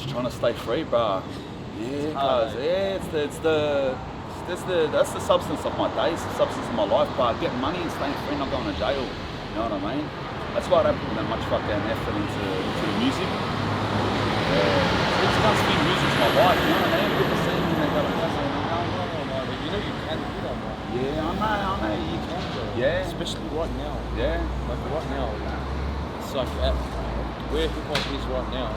Just trying to stay free, bro. Yeah, cause that's the substance of my days, the substance of my life, bro. Getting money and staying free, not going to jail. You know what I mean? That's why I don't put that much fucking effort into the music. It's not speaking music's my life, you know what I mean? People see me and they go, you know you can do that, man. yeah, I know, you can. Yeah. Especially right now. Yeah. Like right now, it's like where hip hop is right now,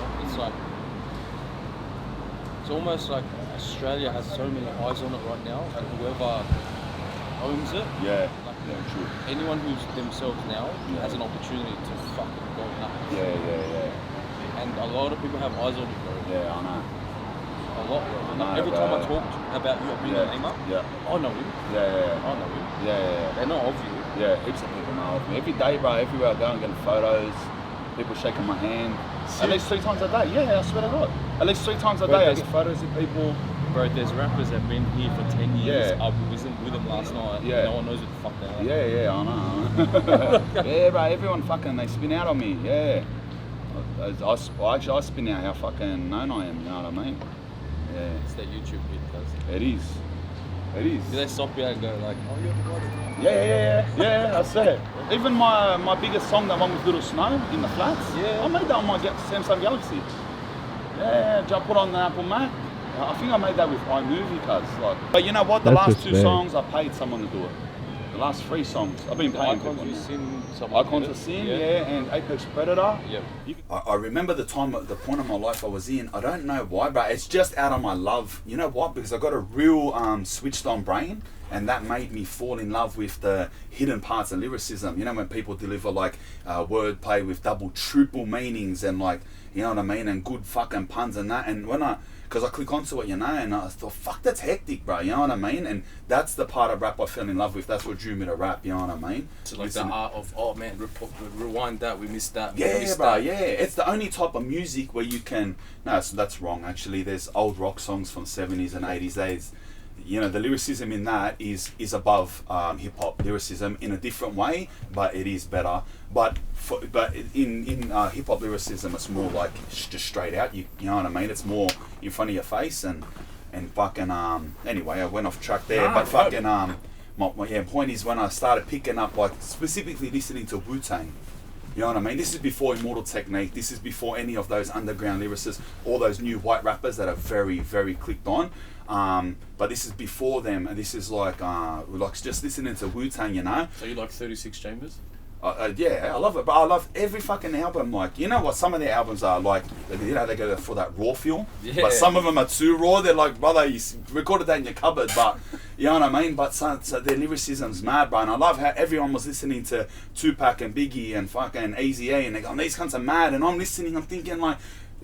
it's almost like Australia has so many eyes on it right now, and whoever owns it, True. anyone who's themselves now has an opportunity to fucking go nuts. Yeah. And a lot of people have eyes on you, bro. Yeah, I know. A lot, bro. Every time I talk about you, I bring your name up. Yeah. I know him. Yeah. I know him. Yeah. They're not of you. Yeah, heaps of people know of me. Every day, bro, everywhere I go, I'm getting photos, people shaking my hand. At least 3 times a day. Yeah, I swear to God. At least 3 times a day, I get photos of people. Bro, there's rappers that have been here for 10 years. I was with them last night. Yeah. No one knows what the fuck they are. Yeah, I know. Yeah, bro, everyone fucking, they spin out on me. Yeah. I spin out how fucking known I am, you know what I mean? Yeah. It's that YouTube hit, cuz. It is. Do they stop you and go like, oh, you're the guy? Yeah, I say it. Even my biggest song, that one with Little Snow in the flats, I made that on my Samsung Galaxy. Yeah, I put on the Apple Mac. I think I made that with iMovie, cuz. Like, but you know what? The last 2 songs, I paid someone to do it. The last 3 songs, I've been paying people. Icons of Sin, and Apex Predator. Yep. I remember the point of my life I was in. I don't know why, but it's just out of my love. You know what? Because I got a real switched on brain, and that made me fall in love with the hidden parts of lyricism. You know, when people deliver like wordplay with double, triple meanings and like, you know what I mean, and good fucking puns and that. And because I click onto it, you know, and I thought, fuck, that's hectic, bro, you know what I mean? And that's the part of rap I fell in love with. That's what drew me to rap, you know what I mean? So like the art of, oh man, rewind that, we missed that. Yeah, bro, yeah. It's the only type of music where you can, no, so that's wrong, actually. There's old rock songs from 70s and 80s. You know, the lyricism in that is above hip-hop lyricism in a different way, but it is better. But in hip-hop lyricism, it's more like just straight out, you know what I mean? It's more in front of your face and fucking, anyway, I went off track there, but fucking, my point is when I started picking up, like, specifically listening to Wu-Tang, you know what I mean? This is before Immortal Technique, this is before any of those underground lyricists, all those new white rappers that are very, very clicked on. But this is before them, and this is like just listening to Wu-Tang, you know. So you like 36 Chambers? Yeah, I love it, but I love every fucking album. Like, you know what, some of their albums are like, you know, they go for that raw feel, but some of them are too raw. They're like, brother, you recorded that in your cupboard, but you know what I mean? But so their lyricism's mad, bro, and I love how everyone was listening to Tupac and Biggie and fucking Eazy-E, and they're going, these cunts are mad, and I'm listening, I'm thinking like,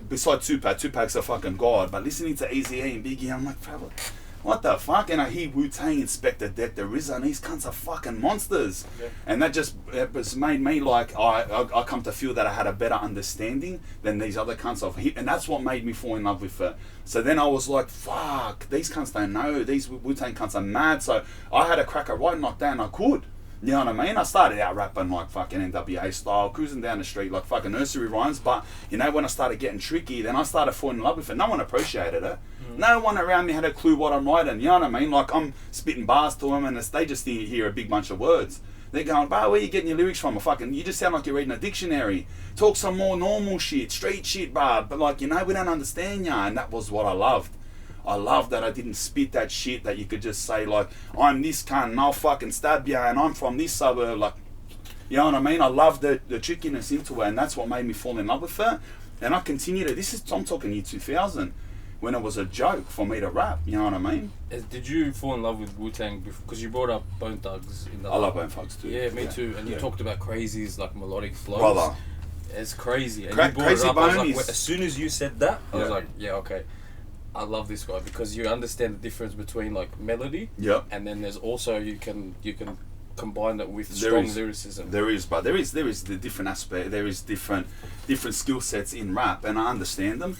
besides Tupac's a fucking god, but listening to Eazy-E and Biggie, I'm like, what the fuck? And I hear Wu-Tang, Inspector Deck, the RZA, and these cunts are fucking monsters. Yeah. And that just made me like, I come to feel that I had a better understanding than these other cunts of hip, and that's what made me fall in love with it. So then I was like, fuck, these cunts don't know, these Wu-Tang cunts are mad. So I had a crack at writing like that, and I could. You know what I mean? I started out rapping like fucking NWA style, cruising down the street like fucking nursery rhymes, but you know, when I started getting tricky, then I started falling in love with it. No one appreciated it. No one around me had a clue what I'm writing, you know what I mean? Like, I'm spitting bars to them and they just hear a big bunch of words. They're going, bro, where you getting your lyrics from? You just sound like you're reading a dictionary. Talk some more normal shit, street shit, bro. But like, you know, we don't understand ya, and that was what I loved. I love that I didn't spit that shit that you could just say like, I'm this cunt and I'll fucking stab ya and I'm from this suburb, like, you know what I mean? I love the trickiness into it, and that's what made me fall in love with it. And I continue to, I'm talking year 2000, when it was a joke for me to rap, you know what I mean? Did you fall in love with Wu-Tang because you brought up Bone Thugs in the I love Bone Thugs too. Yeah, me too. And you talked about Crazy's like melodic flows. Brother. It's crazy. And you brought Crazy it up, Bone I was like, is... as soon as you said that, I was like, yeah, okay. I love this guy because you understand the difference between like melody, and then there's also you can combine that with strong lyricism. There is the different aspect. There is different skill sets in rap, and I understand them.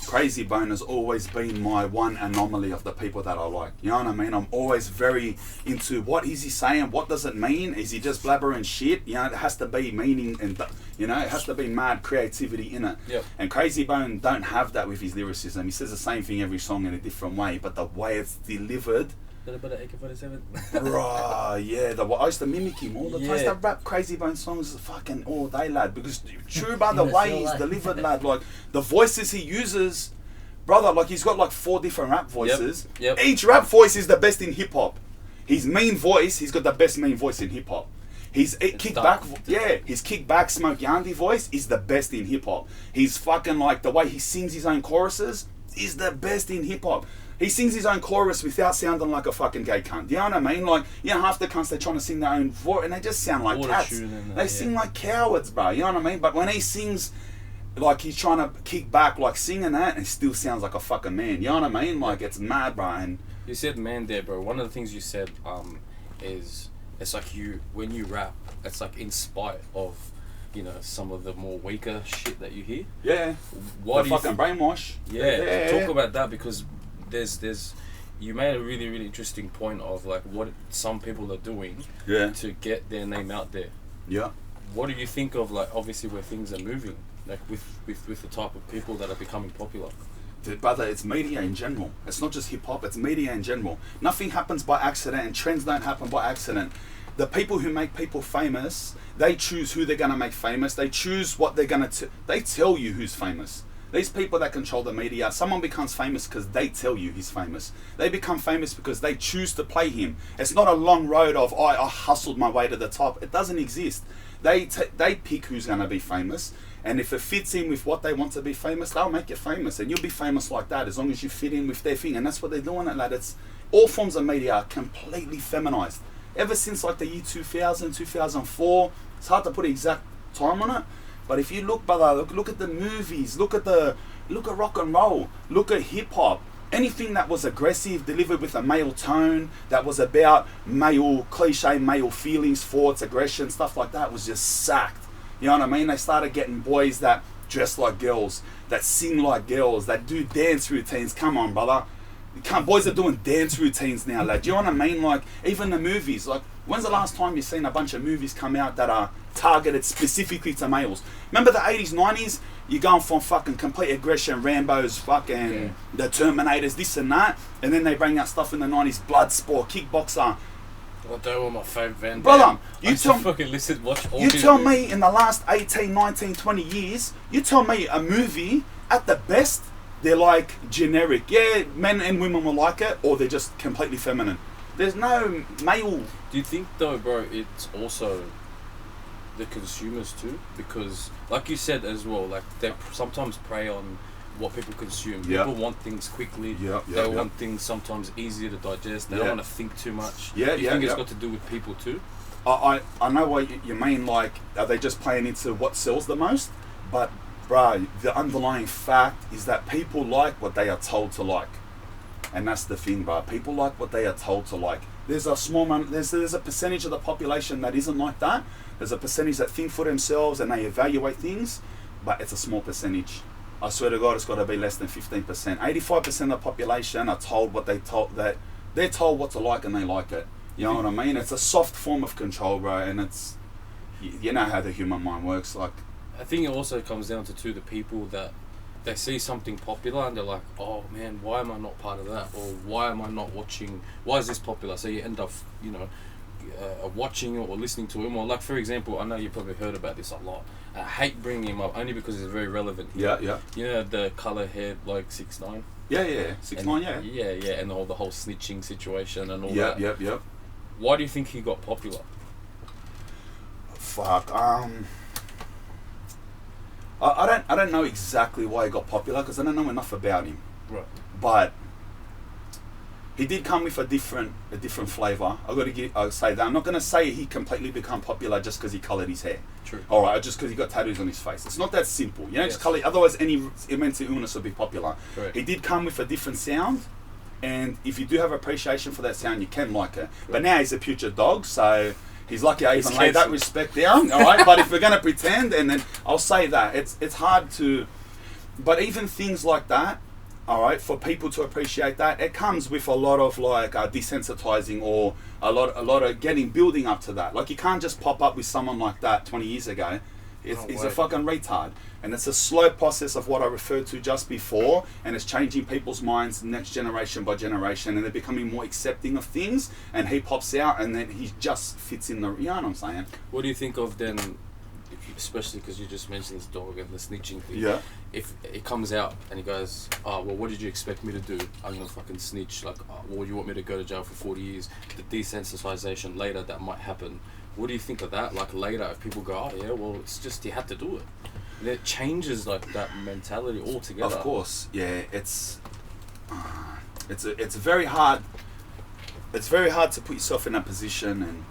Crazy Bone has always been my one anomaly of the people that I like. You know what I mean? I'm always very into what is he saying? What does it mean? Is he just blabbering shit? You know, it has to be meaning and, you know, it has to be mad creativity in it. Yep. And Crazy Bone don't have that with his lyricism. He says the same thing every song in a different way, but the way it's delivered. Little bit of AK-47. Bruh, yeah. I used to mimic him all the time. I used Yeah. to rap Crazy Bone songs fucking all day, lad. Because true, by the way he's delivered, lad. Like, the voices he uses, brother, like, he's got like 4 different rap voices. Yep. Each rap voice is the best in hip-hop. His main voice, he's got the best main voice in hip-hop. His his kickback Smoke Yandy voice is the best in hip-hop. He's fucking, like, the way he sings his own choruses is the best in hip-hop. He sings his own chorus without sounding like a fucking gay cunt. Do you know what I mean? Like, you know, half the cunts, they're trying to sing their own voice and they just sound like cats. They sing like cowards, bro. You know what I mean? But when he sings, like, he's trying to kick back, like, singing that, and he still sounds like a fucking man. You know what I mean? Like, it's mad, bro. And you said man there, bro. One of the things you said is it's like when you rap, it's like in spite of, you know, some of the more weaker shit that you hear. Yeah. Why the fucking brainwash. Yeah. Talk about that, because there's you made a really, really interesting point of like what some people are doing to get their name out there. Yeah. What do you think of, like, obviously where things are moving, like with the type of people that are becoming popular? Dude, brother, it's media in general. It's not just hip hop, it's media in general. Nothing happens by accident and trends don't happen by accident. The people who make people famous, they choose who they're gonna make famous. They choose what they're gonna they tell you who's famous. These people that control the media, someone becomes famous because they tell you he's famous. They become famous because they choose to play him. It's not a long road of, I hustled my way to the top. It doesn't exist. They pick who's going to be famous. And if it fits in with what they want to be famous, they'll make you famous. And you'll be famous like that as long as you fit in with their thing. And that's what they're doing, lad. It's, all forms of media are completely feminized. Ever since like the year 2000, 2004, it's hard to put an exact time on it. But if you look, brother, look at the movies, look at rock and roll, look at hip hop. Anything that was aggressive, delivered with a male tone, that was about cliche male feelings, thoughts, aggression, stuff like that, was just sacked. You know what I mean? They started getting boys that dress like girls, that sing like girls, that do dance routines. Come on, brother. Boys are doing dance routines now, lad. Do you know what I mean? Like, even the movies. Like, when's the last time you've seen a bunch of movies come out that are targeted specifically to males? Remember the 80s, 90s? You're going from fucking complete aggression, Rambos, fucking the Terminators, this and that. And then they bring out stuff in the 90s, Bloodsport, Kickboxer. Well, they were my favourite band. Brother, you tell me in the last 18, 19, 20 years, you tell me a movie, at the best, they're like generic. Yeah, men and women will like it, or they're just completely feminine. There's no male. Do you think though, bro, it's also the consumers too? Because like you said as well, like they sometimes prey on what people consume. People want things quickly. They want things sometimes easier to digest. They don't want to think too much. You think it's got to do with people too? I know what you mean. Like, are they just playing into what sells the most? But bro, the underlying fact is that people like what they are told to like. And that's the thing, bro. People like what they are told to like. There's a small there's a percentage of the population that isn't like that. There's a percentage that think for themselves and they evaluate things, but it's a small percentage. I swear to God, it's got to be less than 15%. 85% of the population are told what they're told what to like and they like it. You know what I mean? It's a soft form of control, bro, and it's, you know how the human mind works. Like, I think it also comes down to the people that they see something popular and they're like, oh man, why am I not part of that? Or why am I not watching? Why is this popular? So you end up, you know, watching or listening to him. Or like, for example, I know you probably heard about this a lot. I hate bringing him up only because it's very relevant. Yeah. You know the colour haired like 6ix9ine? Yeah. 6ix9ine, Yeah, and all the whole snitching situation and all that. Yep. Why do you think he got popular? Fuck. I don't know exactly why he got popular because I don't know enough about him. Right. But he did come with a different flavour. I'll say that. I'm not going to say he completely become popular just because he coloured his hair. True. All right, just because he got tattoos on his face. It's not that simple. You know, just colour. Otherwise, any mental illness would be popular. Right. He did come with a different sound, and if you do have appreciation for that sound, you can like it. Right. But now he's a future dog, so he's lucky I even laid that respect down. All right, but if we're going to pretend, and then I'll say that it's hard to. but even things like that, all right, for people to appreciate that, it comes with a lot of like desensitizing, or a lot of building up to that. Like, you can't just pop up with someone like that 20 years ago. He's a fucking retard, and it's a slow process of what I referred to just before, and it's changing people's minds next generation by generation, and they're becoming more accepting of things. And he pops out, and then he just fits in the. You know what I'm saying? What do you think of then? Especially because you just mentioned this dog and the snitching thing. Yeah. If it comes out and he goes, oh, well, what did you expect me to do? I'm going to fucking snitch. Like, oh, well, you want me to go to jail for 40 years? The desensitization later that might happen. What do you think of that? Like, later, if people go, oh, yeah, well, it's just you had to do it. And it changes, like, that mentality altogether. Of course. Yeah, it's very hard. It's very hard to put yourself in that position, and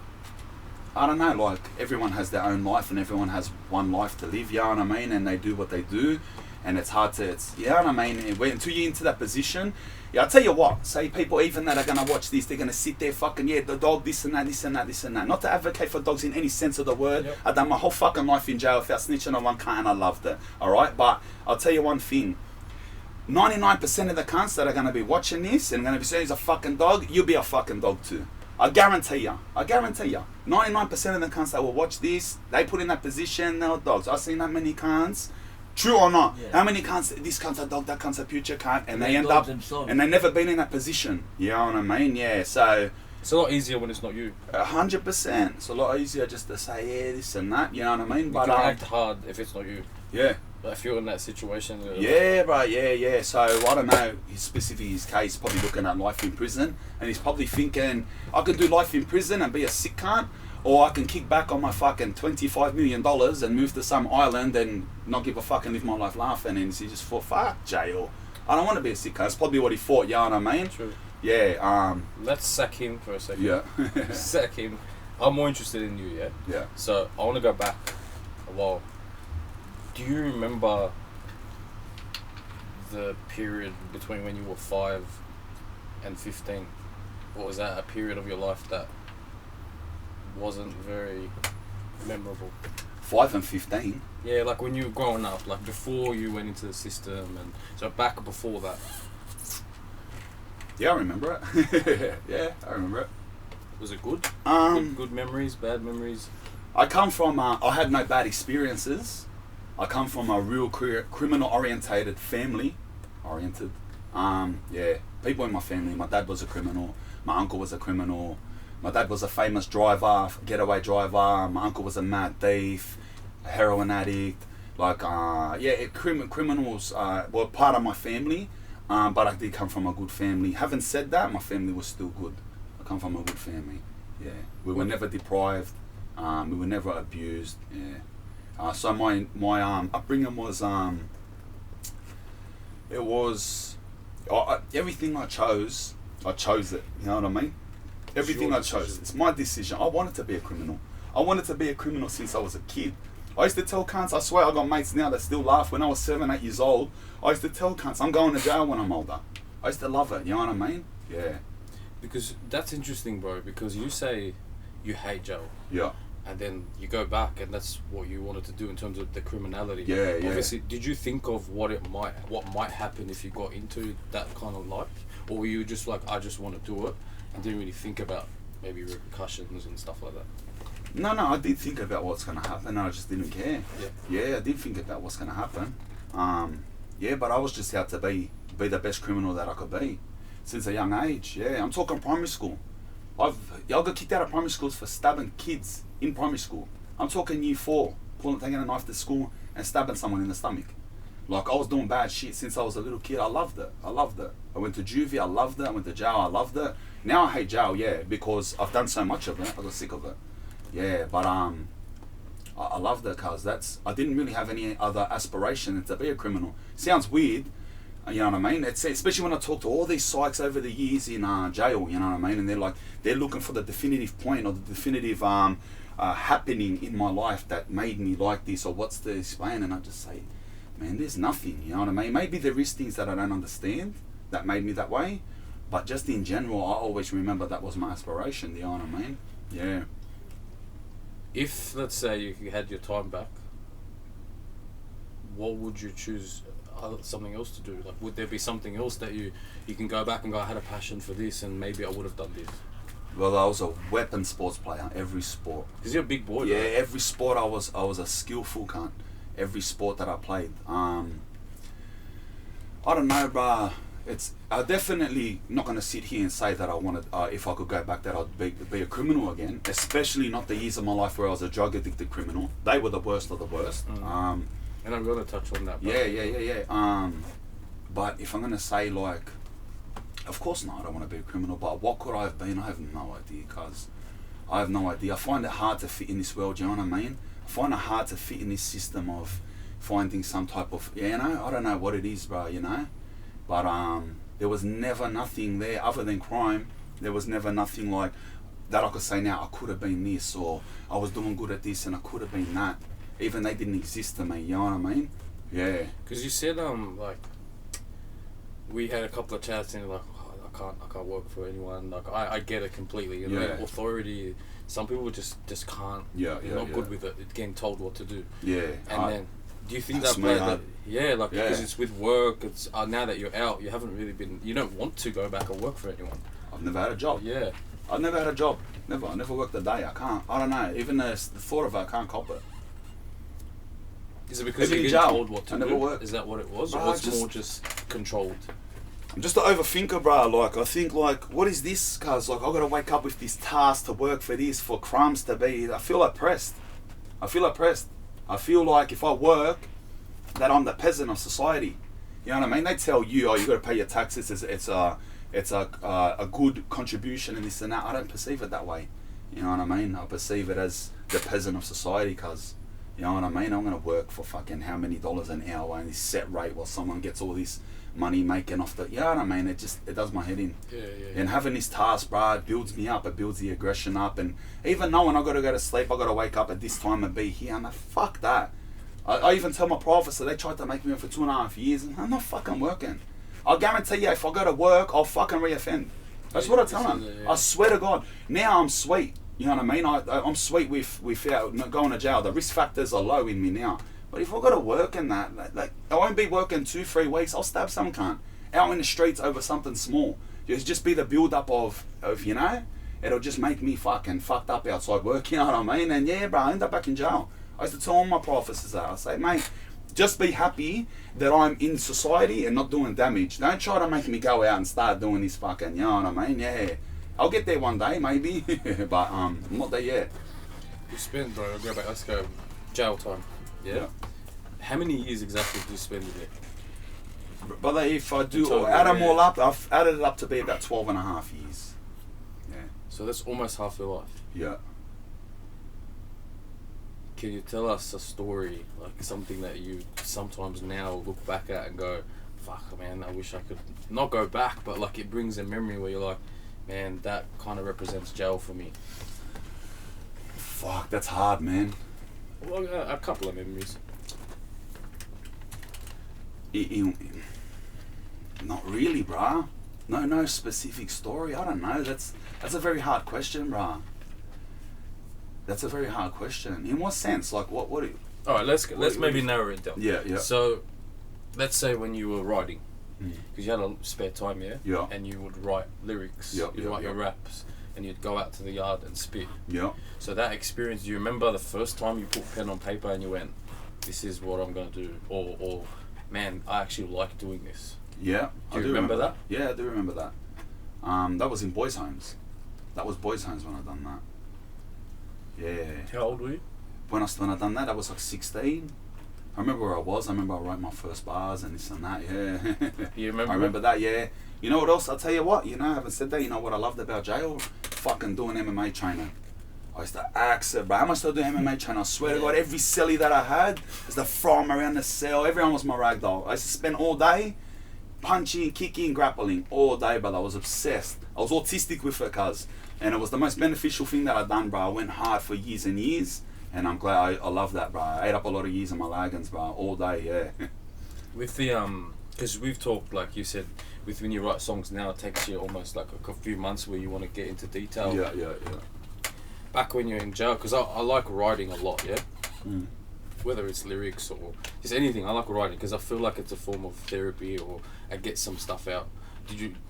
I don't know, like, everyone has their own life and everyone has one life to live, you know what I mean? And they do what they do, and it's hard to, you know what I mean? Until you're into that position, yeah, I'll tell you what, say people even that are going to watch this, they're going to sit there fucking, yeah, the dog, this and that, this and that, this and that. Not to advocate for dogs in any sense of the word. Yep. I've done my whole fucking life in jail without snitching on one cunt, and I loved it, alright? But I'll tell you one thing. 99% of the cunts that are going to be watching this and going to be saying he's a fucking dog, you'll be a fucking dog too. I guarantee you. 99% of the cunts that will watch this, they put in that position, they're dogs. I've seen that many cunts. True or not? Yeah. How many cunts, this cunt's a dog, that cunt's a future cunt, and they end up, themselves. And they've never been in that position. You know what I mean? Yeah, so. It's a lot easier when it's not you. 100%. It's a lot easier just to say, yeah, this and that, you know what I mean? You can act hard if it's not you. Yeah. But if you're in that situation... Yeah, bro, yeah. So, I don't know, specifically his case, probably looking at life in prison, and he's probably thinking, I could do life in prison and be a sick cunt, or I can kick back on my fucking $25 million and move to some island and not give a fuck and live my life laughing. And he just thought, fuck jail. I don't want to be a sick cunt. That's probably what he thought, you know what I mean? True. Yeah, let's sack him for a second. Yeah. Sack him. I'm more interested in you, yeah? Yeah. So, I want to go back a while. Do you remember the period between when you were 5 and 15? Or was that a period of your life that wasn't very memorable? 5 and 15? Yeah, like when you were growing up, like before you went into the system, and so back before that. Yeah, I remember it. Yeah, I remember it. Was it good? Good memories, bad memories? I come from, I had no bad experiences. I come from a real criminal-orientated family. Yeah, people in my family. My dad was a criminal. My uncle was a criminal. My dad was a famous driver, getaway driver. My uncle was a mad thief, a heroin addict. Like, criminals were part of my family, but I did come from a good family. Having said that, my family was still good. I come from a good family. Yeah, we were never deprived. We were never abused. Yeah. So my upbringing was it was everything I chose it. You know what I mean? Everything I chose. It's my decision. I wanted to be a criminal. I wanted to be a criminal since I was a kid. I used to tell cunts, I swear I got mates now that still laugh. When I was 7, 8 years old, I used to tell cunts, I'm going to jail when I'm older. I used to love it, you know what I mean? Yeah. Because that's interesting, bro, because you say you hate jail. Yeah. And then you go back, and that's what you wanted to do in terms of the criminality. Yeah, yeah. Obviously, did you think of what might happen if you got into that kind of life, or were you just like, I just want to do it, and didn't really think about maybe repercussions and stuff like that? No, I did think about what's going to happen. I just didn't care. Yeah, I did think about what's going to happen. Yeah, but I was just out to be the best criminal that I could be since a young age. Yeah, I'm talking primary school. I got kicked out of primary schools for stabbing kids in primary school. I'm talking year 4, taking a knife to school and stabbing someone in the stomach. Like, I was doing bad shit since I was a little kid. I loved it. I went to juvie, I loved it. I went to jail, I loved it. Now I hate jail, yeah, because I've done so much of it. I got sick of it. Yeah, but I loved it because I didn't really have any other aspiration than to be a criminal. Sounds weird, you know what I mean? It's, especially when I talk to all these psychs over the years in jail, you know what I mean? And they're looking for the definitive point or the definitive happening in my life that made me like this, or what's the explain, and I just say, man, there's nothing, you know what I mean? Maybe there is things that I don't understand that made me that way, but just in general, I always remember that was my aspiration, you know what I mean? Yeah. If, let's say, you had your time back, what would you choose? something else to do? Like, would there be something else that you can go back and go, I had a passion for this, and maybe I would have done this? Well, I was a weapon sports player. Every sport. Because you're a big boy. Yeah, right? every sport I was a skillful cunt. Every sport that I played. I don't know, bruh. I'm definitely not going to sit here and say that I wanted, if I could go back, that I'd be a criminal again. Especially not the years of my life where I was a drug addicted criminal. They were the worst of the worst. And I'm going to touch on that. Yeah. But if I'm going to say, like, of course not, I don't want to be a criminal. But what could I have been? I have no idea, cuz I have no idea. I find it hard to fit in this world. You know what I mean? I find it hard to fit in this system of finding some type of, I don't know what it is, bro. But there was never nothing there other than crime. There was never nothing like that I could say now I could have been this, or I was doing good at this and I could have been that. Even they didn't exist to me, you know what I mean? Yeah. Because you said like we had a couple of chats and you're like, oh, I can't work for anyone. Like I get it completely. And like, authority, some people just can't. They're not good with it. It's getting told what to do. Yeah. And then do you think that played that? Yeah, like because it's with work. It's now that you're out, you haven't really been. You don't want to go back and work for anyone. I've never had a job. Yeah. I've never had a job. Never. I never worked a day. I can't. I don't know. Even the thought of it, I can't cop it. Is it because you're getting told what to do? Worked. Is that what it was, or it's more just controlled? I'm just an overthinker, bro. Like I think, like, what is this? Cause like I gotta wake up with this task to work for this, for crumbs to be. I feel oppressed. I feel like if I work, that I'm the peasant of society. You know what I mean? They tell you, oh, you got to pay your taxes. It's a good contribution and this and that. I don't perceive it that way. You know what I mean? I perceive it as the peasant of society, cause you know what I mean. I'm gonna work for fucking how many dollars an hour and this set rate while someone gets all this money making off the. You know what I mean? It does my head in. Yeah. And having this task, bro, it builds me up. It builds the aggression up. And even knowing I got to go to sleep, I got to wake up at this time and be here. I'm like, fuck that. I even tell my professor, they tried to make me for 2.5 years, and I'm not fucking working. I'll guarantee you, if I go to work, I'll fucking reoffend. That's what I tell them. I swear to God. Now I'm sweet. You know what I mean? I'm sweet without going to jail. The risk factors are low in me now. But if I got to work in that, like I won't be working 2-3 weeks. I'll stab some cunt out in the streets over something small. It'll just be the build up of it'll just make me fucking fucked up outside work. You know what I mean? And yeah, bro, I end up back in jail. I used to tell all my professors that. I say, mate, just be happy that I'm in society and not doing damage. Don't try to make me go out and start doing this fucking, you know what I mean? Yeah. I'll get there one day, maybe, but I'm not there yet. You spend, bro, let's go jail time. Yeah? How many years exactly do you spend in there? But if I do add them all up, I've added it up to be about 12.5 years. Yeah. So that's almost half your life. Yeah. Can you tell us a story, like something that you sometimes now look back at and go, fuck, man, I wish I could not go back, but like it brings a memory where you're like, man, that kind of represents jail for me. Fuck, that's hard, man. Well, a couple of memories. Not really, brah. No specific story. I don't know. That's a very hard question, brah. That's a very hard question. In what sense? Like, what? All right, let's maybe narrow it down. Yeah. So, let's say when you were writing, because you had a spare time, yeah, and you would write lyrics, you'd write your raps, and you'd go out to the yard and spit. Yeah. So that experience, do you remember the first time you put pen on paper and you went, "This is what I'm gonna do," or man, I actually like doing this. Yeah. Do you remember that? Yeah, I do remember that. That was in boys' homes. That was boys' homes when I done that. Yeah. How old were you? When I done that, I was like 16. I remember where I was. I remember I wrote my first bars and this and that. Yeah. You remember? I remember that. Yeah. You know what else? I'll tell you what. I haven't said that. You know what I loved about jail? Fucking doing MMA training. I used to axe it, bro. How much did I do MMA training? I swear to God, every celly that I had, used to throw them around the cell. Everyone was my rag doll. I used to spend all day punching, kicking, grappling all day, but I was obsessed. I was autistic with it, cuz. And it was the most beneficial thing that I'd done, bro. I went hard for years and years, and I'm glad I love that, bro. I ate up a lot of years of my lagans, bro, all day, yeah. With the, because we've talked, like you said, with when you write songs now, it takes you almost like a few months where you want to get into detail. Yeah. Back when you're in jail, because I like writing a lot, yeah? whether it's lyrics or just anything. I like writing because I feel like it's a form of therapy, or I get some stuff out.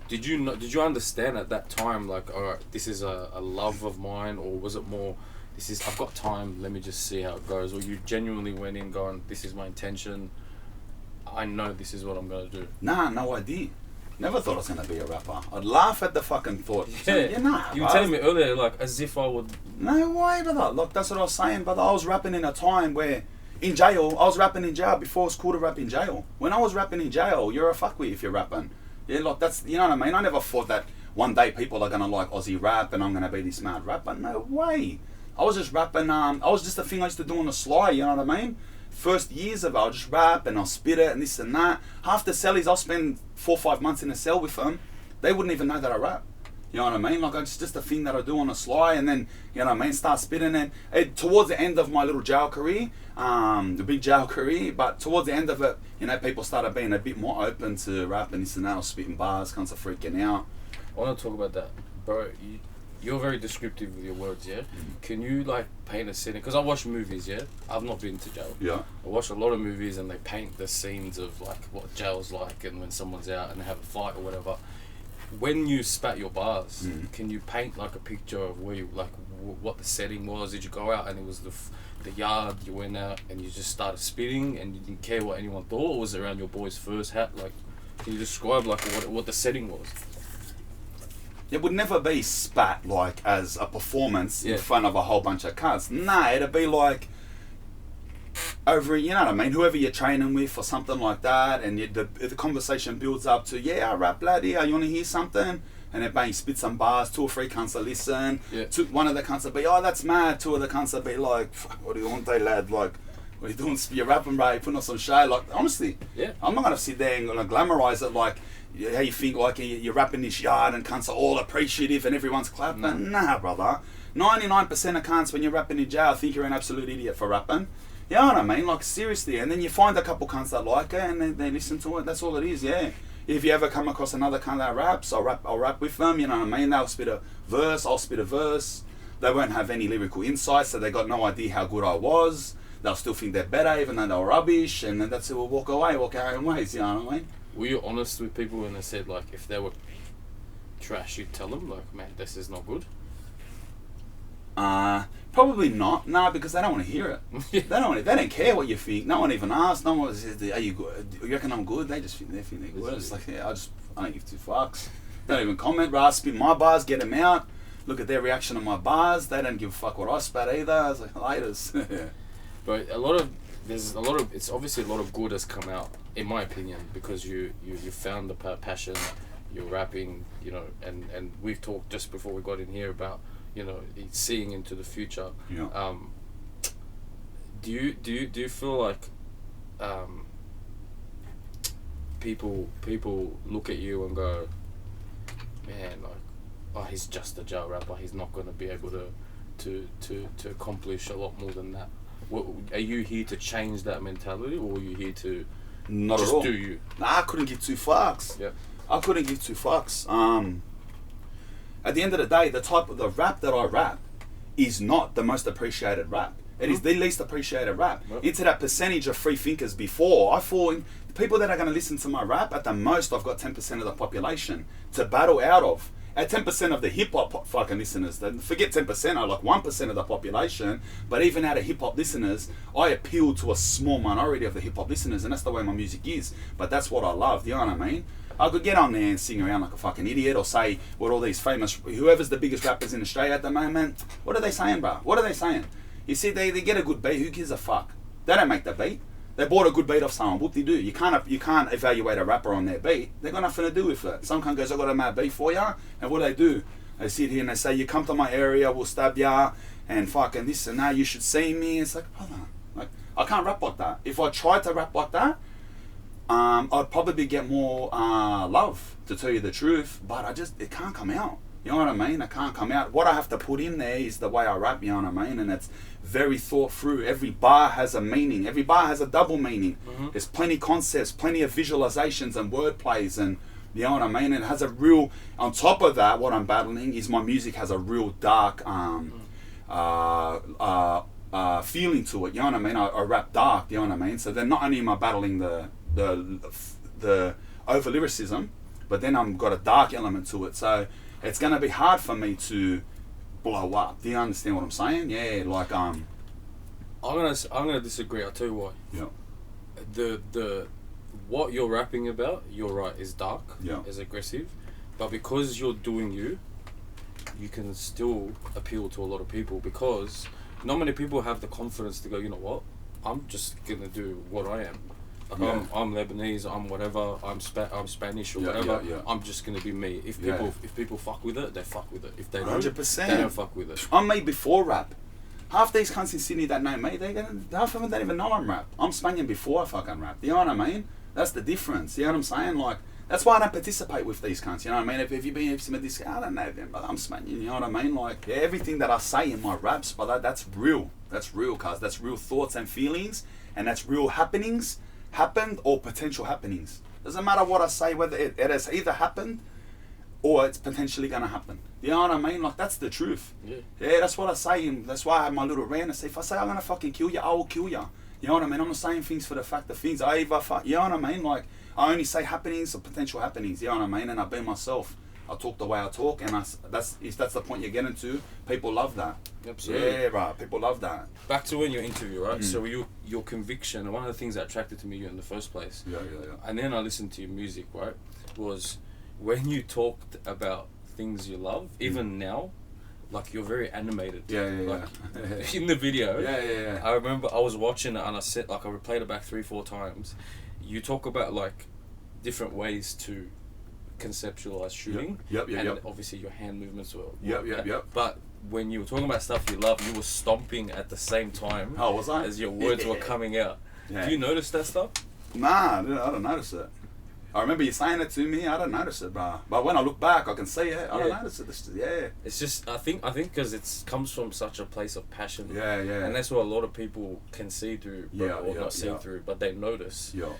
Did you understand at that time, like, all right, this is a love of mine, or was it more, this is, I've got time, let me just see how it goes, or you genuinely went in going, this is my intention, I know this is what I'm gonna do? Nah, no idea. Never thought I was gonna be a rapper. I'd laugh at the fucking thought. Yeah, nah. You were telling me earlier, like, as if I would. No way, brother. Look, that's what I was saying, brother. I was rapping in a time where, in jail, I was rapping in jail before it was cool to rap in jail. When I was rapping in jail, you're a fuckwit if you're rapping. Yeah, like, that's, you know what I mean? I never thought that one day people are gonna like Aussie rap and I'm gonna be this mad rapper. No way. I was just rapping, I was just a thing I used to do on the sly, you know what I mean? First years of it, I'll just rap and I'll spit it and this and that. Half the cellies, I'll spend 4 or 5 months in a cell with them. They wouldn't even know that I rap. You know what I mean? Like, it's just a thing that I do on the sly, and then, you know what I mean, start spitting it. Towards the end of my little jail career, the big jail career, but towards the end of it, you know, people started being a bit more open to rap and this and that. I was spitting bars, kinds of freaking out. I want to talk about that. Bro, you're very descriptive with your words, yeah? Can you, like, paint a scene? Because I watch movies, yeah? I've not been to jail. Yeah. I watch a lot of movies and they paint the scenes of, like, what jail's like and when someone's out and they have a fight or whatever. When you spat your bars, can you paint, like, a picture of where you, like, what the setting was? Did you go out and it was the yard, you went out and you just started spitting and you didn't care what anyone thought, or was it around your boy's first hat? Like, can you describe, like, what the setting was? It would never be spat, like, as a performance in front of a whole bunch of cunts. Nah, it'd be like, over, you know what I mean, whoever you're training with or something like that, and the conversation builds up to, yeah, I rap, lad, yeah, you want to hear something? And then bang, spit some bars, 2 or 3 cunts will listen. Yeah. One of the cunts will be, oh, that's mad. 2 of the cunts will be like, fuck, what do you want, lad? Like, what are you doing? You're rapping, bro, you're putting on some show. Like, honestly, I'm not going to sit there and gonna glamorize it like, how you think, like, you're rapping this yard and cunts are all appreciative and everyone's clapping. Nah, brother. 99% of cunts when you're rapping in jail think you're an absolute idiot for rapping. You know what I mean? Like, seriously. And then you find a couple cunts that like it and they listen to it. That's all it is, yeah. If you ever come across another cunt that raps, I'll rap with them, you know what I mean? They'll spit a verse, I'll spit a verse. They won't have any lyrical insight, so they got no idea how good I was. They'll still think they're better even though they're rubbish, and then that's it, we'll walk our own ways, you know what I mean? Were you honest with people when they said, like, if they were trash, you'd tell them, like, man, this is not good? Probably not. Nah, because they don't want to hear it. They don't care what you think. No one even asks. No one says, are you good? You reckon I'm good? They just think they're good. It's like, yeah, I don't give 2 fucks. They don't even comment, bro. I spit my bars, get them out. Look at their reaction on my bars. They don't give a fuck what I spat either. I was like, haters. But it's obviously a lot of good has come out, in my opinion, because you found the passion, you're rapping, you know, and we've talked just before we got in here about, you know, seeing into the future. Yeah. Do you feel like people look at you and go, man, like, oh, he's just a jail rapper, he's not going to be able to accomplish a lot more than that? Are you here to change that mentality, or are you here to not just at all. do you? Nah, I couldn't give 2 fucks. Yeah. I couldn't give 2 fucks. At the end of the day, the type of the rap that I rap is not the most appreciated rap. It is the least appreciated rap. Yep. Into that percentage of free thinkers before, I fall in the people that are going to listen to my rap, at the most I've got 10% of the population to battle out of. At 10% of the hip-hop fucking listeners, forget 10%, I like 1% of the population, but even out of hip-hop listeners, I appeal to a small minority of the hip-hop listeners, and that's the way my music is. But that's what I love, you know what I mean? I could get on there and sing around like a fucking idiot, or say what all these famous, whoever's the biggest rappers in Australia at the moment, what are they saying, bro? What are they saying? You see, they get a good beat, who gives a fuck? They don't make the beat. They bought a good beat off someone, whoop-de-doo. You can't evaluate a rapper on their beat. They've got nothing to do with it. Some cunt goes, I got a mad beat for ya, and what do? They sit here and they say, you come to my area, we'll stab ya, and fucking this and that, you should see me. It's like, brother, like, I can't rap like that. If I tried to rap like that, I'd probably get more love, to tell you the truth, but it can't come out. You know what I mean? It can't come out. What I have to put in there is the way I rap, you know what I mean? And it's very thought through. Every bar has a meaning. Every bar has a double meaning. Mm-hmm. There's plenty concepts, plenty of visualizations and word plays, and you know what I mean? It has a real, on top of that, what I'm battling is my music has a real dark feeling to it. You know what I mean? I rap dark. You know what I mean? So then not only am I battling the over lyricism, but then I've got a dark element to it. So it's gonna be hard for me to blow up. Do you understand what I'm saying? Yeah, like I'm gonna disagree. I'll tell you why. Yeah. The what you're rapping about, you're right, is dark, Yeah. is aggressive, but because you're doing you can still appeal to a lot of people, because not many people have the confidence to go, you know what, I'm just gonna do what I am. Like Yeah. I'm Lebanese, I'm whatever, I'm Spanish or whatever. Yeah. I'm just gonna be me. If people fuck with it, they fuck with it. If they don't, 100%. they don't fuck with it. I'm me before rap. Half these cunts in Sydney that know me, half of them don't even know I'm rap. I'm Spanian before I fucking rap. You know what I mean? That's the difference. You know what I'm saying? Like, that's why I don't participate with these cunts. You know what I mean? If you've been some of this, I don't know them, but I'm Spanian. You know what I mean? Like, yeah, everything that I say in my raps, but that's real. That's real, cuz. That's real thoughts and feelings, and that's real happenings, happened or potential happenings. Doesn't matter what I say, whether it has either happened or it's potentially going to happen. You know what I mean? Like, that's the truth. Yeah, that's what I say. And that's why I have my little rant. I say, if I say I'm going to fucking kill you, I will kill you. You know what I mean? I'm not saying things for the fact of things. You know what I mean? Like, I only say happenings or potential happenings. You know what I mean? And I be myself. I talk the way I talk, and if that's the point you're getting to, people love that. Absolutely. Yeah, right. People love that. Back to in your interview, right? So your conviction, and one of the things that attracted to me you in the first place. Yeah. And then I listened to your music, right? Was when you talked about things you love, even now, like you're very animated. Yeah. Like in the video. Yeah. I remember I was watching it and I said, like, I replayed it back 3-4 times. You talk about like different ways to conceptualize shooting. Yep. Obviously your hand movements were. Yep. But when you were talking about stuff you love, you were stomping at the same time. Oh, was I? As your words were coming out. Yeah. Do you notice that stuff? Nah, I don't notice it. I remember you saying it to me. I don't notice it, bro. But when I look back, I can see it. I don't notice it. It's just I think because it comes from such a place of passion. Yeah. And that's what a lot of people can see through, or not see through, but they notice. Yeah.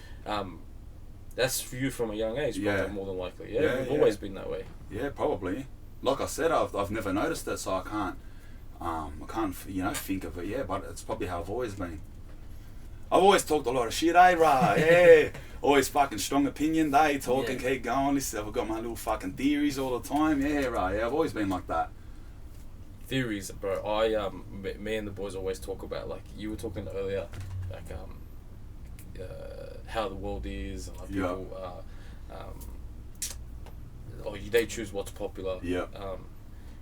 That's for you from a young age, probably, more than likely. You've always been that way. Yeah, probably. Like I said, I've never noticed it, so I can't think of it. Yeah, but it's probably how I've always been. I've always talked a lot of shit, rah? Yeah. Always fucking strong opinion, talking, keep going. Listen, I've got my little fucking theories all the time. Yeah, right. Yeah, I've always been like that. Theories, bro. Me and the boys always talk about, like you were talking earlier, like how the world is, and like people, they choose what's popular. Yeah.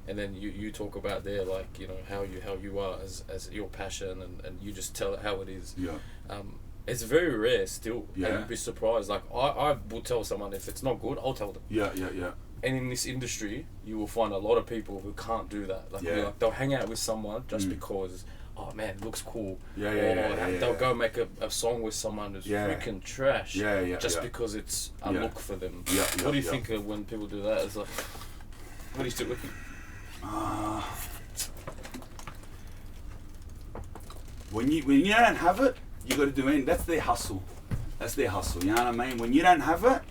And then you talk about there, like, you know, how you are as your passion, and you just tell it how it is. Yeah. It's very rare still. Yeah. And you'd be surprised. Like I will tell someone if it's not good, I'll tell them. Yeah. And in this industry, you will find a lot of people who can't do that. Like, they'll hang out with someone just because, oh man, it looks cool. They'll go make a song with someone who's freaking trash. Just because it's a look for them. What do you think of when people do that? It's like, what do you think? When you don't have it, you got to do it. That's their hustle. You know what I mean? When you don't have it,